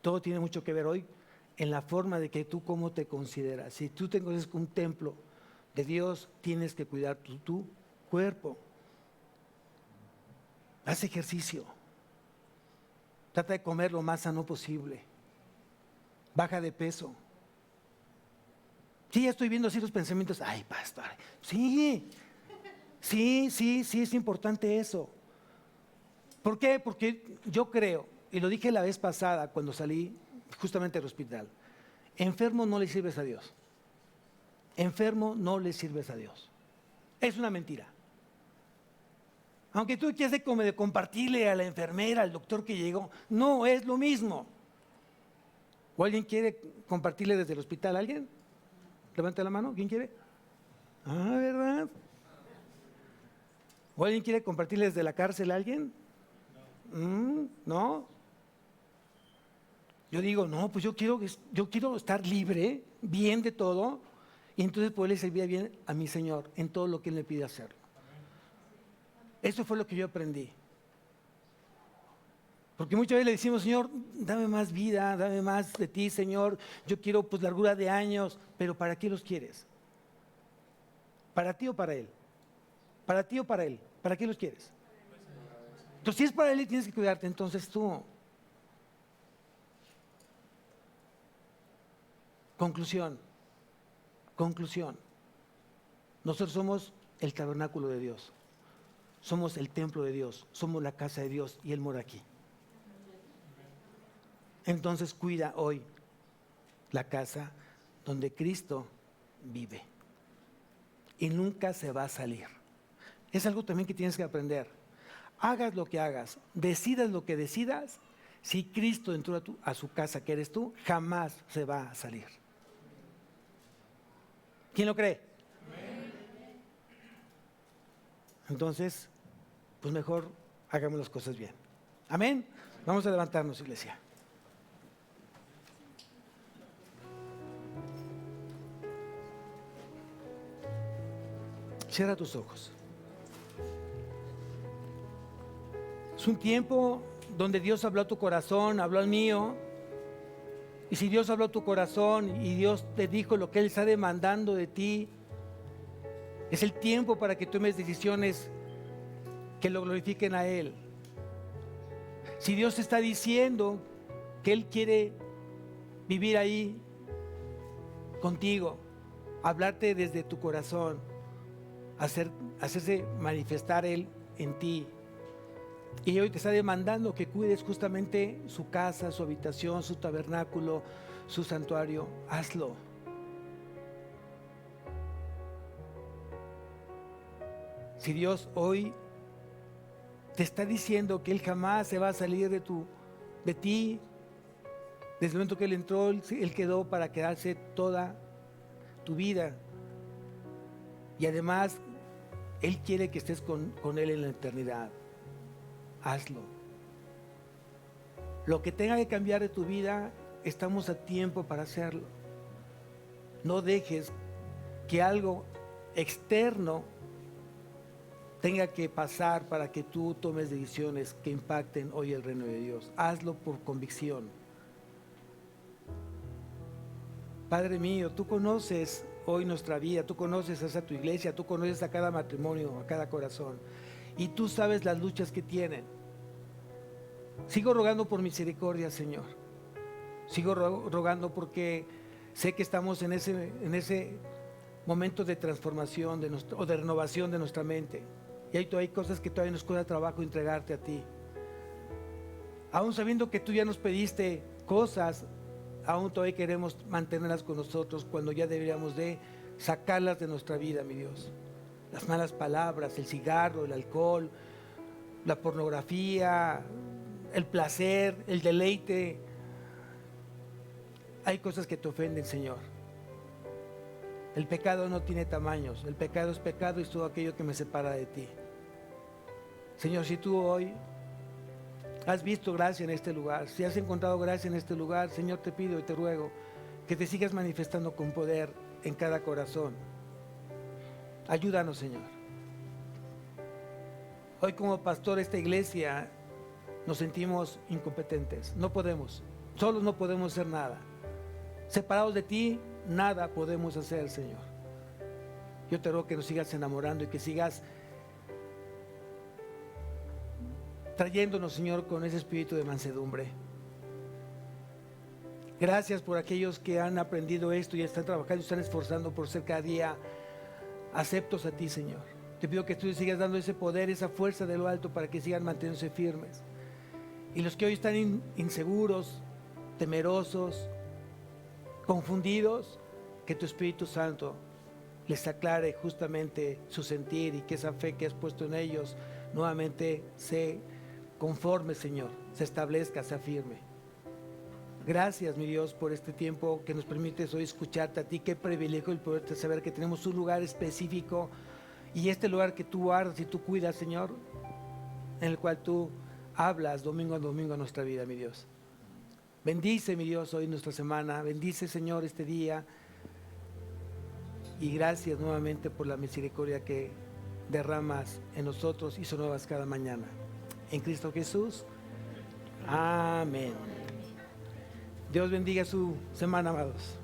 Todo tiene mucho que ver hoy en la forma de que tú cómo te consideras. Si tú te consideras un templo de Dios, tienes que cuidar tu cuerpo. Haz ejercicio. Trata de comer lo más sano posible. Baja de peso. Sí, ya estoy viendo así los pensamientos. Ay, pastor. Sí, es importante eso. ¿Por qué? Porque yo creo, y lo dije la vez pasada cuando salí justamente del hospital, enfermo no le sirves a Dios. Enfermo no le sirves a Dios. Es una mentira. Aunque tú quieras de compartirle a la enfermera, al doctor que llegó, no es lo mismo. ¿O alguien quiere compartirle desde el hospital? ¿Alguien? Levanta la mano. ¿Quién quiere? Ah, ¿verdad? ¿O alguien quiere compartirle desde la cárcel a alguien? ¿No? Yo digo, no, pues yo quiero estar libre, bien de todo, y entonces poderle servir bien a mi Señor en todo lo que Él me pide hacer. Eso fue lo que yo aprendí. Porque muchas veces le decimos, Señor, dame más vida, dame más de ti, Señor. Yo quiero pues largura de años, pero ¿para qué los quieres? ¿Para ti o para Él? ¿Para ti o para Él? ¿Para qué los quieres? Entonces, si es para Él y tienes que cuidarte, entonces tú. Conclusión. Nosotros somos el tabernáculo de Dios. Somos el templo de Dios. Somos la casa de Dios y Él mora aquí. Entonces cuida hoy la casa donde Cristo vive. Y nunca se va a salir. Es algo también que tienes que aprender. Hagas lo que hagas, decidas lo que decidas, si Cristo entró a su casa, que eres tú, jamás se va a salir. ¿Quién lo cree? Entonces, pues mejor hagamos las cosas bien. Amén. Vamos a levantarnos, iglesia. Cierra tus ojos. Es un tiempo donde Dios habló a tu corazón, habló al mío. Y si Dios habló a tu corazón y Dios te dijo lo que Él está demandando de ti, es el tiempo para que tomes decisiones que lo glorifiquen a Él. Si Dios te está diciendo que Él quiere vivir ahí contigo, hablarte desde tu corazón, hacerse manifestar Él en ti. Y hoy te está demandando que cuides justamente su casa, su habitación, su tabernáculo, su santuario. Hazlo. Si Dios hoy te está diciendo que Él jamás se va a salir de ti, desde el momento que Él entró, Él quedó para quedarse toda tu vida. Y además, Él quiere que estés con Él en la eternidad. Hazlo. Lo que tenga que cambiar de tu vida, estamos a tiempo para hacerlo. No dejes que algo externo tenga que pasar para que tú tomes decisiones que impacten hoy el reino de Dios. Hazlo por convicción. Padre mío, tú conoces hoy nuestra vida, tú conoces a tu iglesia, tú conoces a cada matrimonio, a cada corazón. Y tú sabes las luchas que tienen. Sigo rogando por misericordia, Señor. Sigo rogando porque sé que estamos en ese momento de transformación o de renovación de nuestra mente. Y hay cosas que todavía nos cuesta trabajo entregarte a ti. Aún sabiendo que tú ya nos pediste cosas, aún todavía queremos mantenerlas con nosotros cuando ya deberíamos de sacarlas de nuestra vida, mi Dios. Las malas palabras, el cigarro, el alcohol, la pornografía, el placer, el deleite. Hay cosas que te ofenden, Señor. El pecado no tiene tamaños, el pecado es pecado y es todo aquello que me separa de ti. Señor, si tú hoy has visto gracia en este lugar, si has encontrado gracia en este lugar, Señor, te pido y te ruego que te sigas manifestando con poder en cada corazón. Ayúdanos, Señor. Hoy como pastor de esta iglesia nos sentimos incompetentes, no podemos, solos no podemos hacer nada. Separados de ti, nada podemos hacer, Señor. Yo te ruego que nos sigas enamorando y que sigas trayéndonos, Señor, con ese espíritu de mansedumbre. Gracias por aquellos que han aprendido esto y están trabajando y están esforzando por ser cada día aceptos a ti, Señor. Te pido que tú sigas dando ese poder, esa fuerza de lo alto para que sigan manteniéndose firmes. Y los que hoy están inseguros, temerosos, confundidos, que tu Espíritu Santo les aclare justamente su sentir y que esa fe que has puesto en ellos nuevamente se conforme, Señor, se establezca, se afirme. Gracias, mi Dios, por este tiempo que nos permites hoy escucharte a ti. Qué privilegio el poderte saber que tenemos un lugar específico y este lugar que tú guardas y tú cuidas, Señor, en el cual tú hablas domingo a domingo a nuestra vida, mi Dios. Bendice, mi Dios, hoy nuestra semana. Bendice, Señor, este día. Y gracias nuevamente por la misericordia que derramas en nosotros y son nuevas cada mañana. En Cristo Jesús. Amén. Dios bendiga su semana, amados.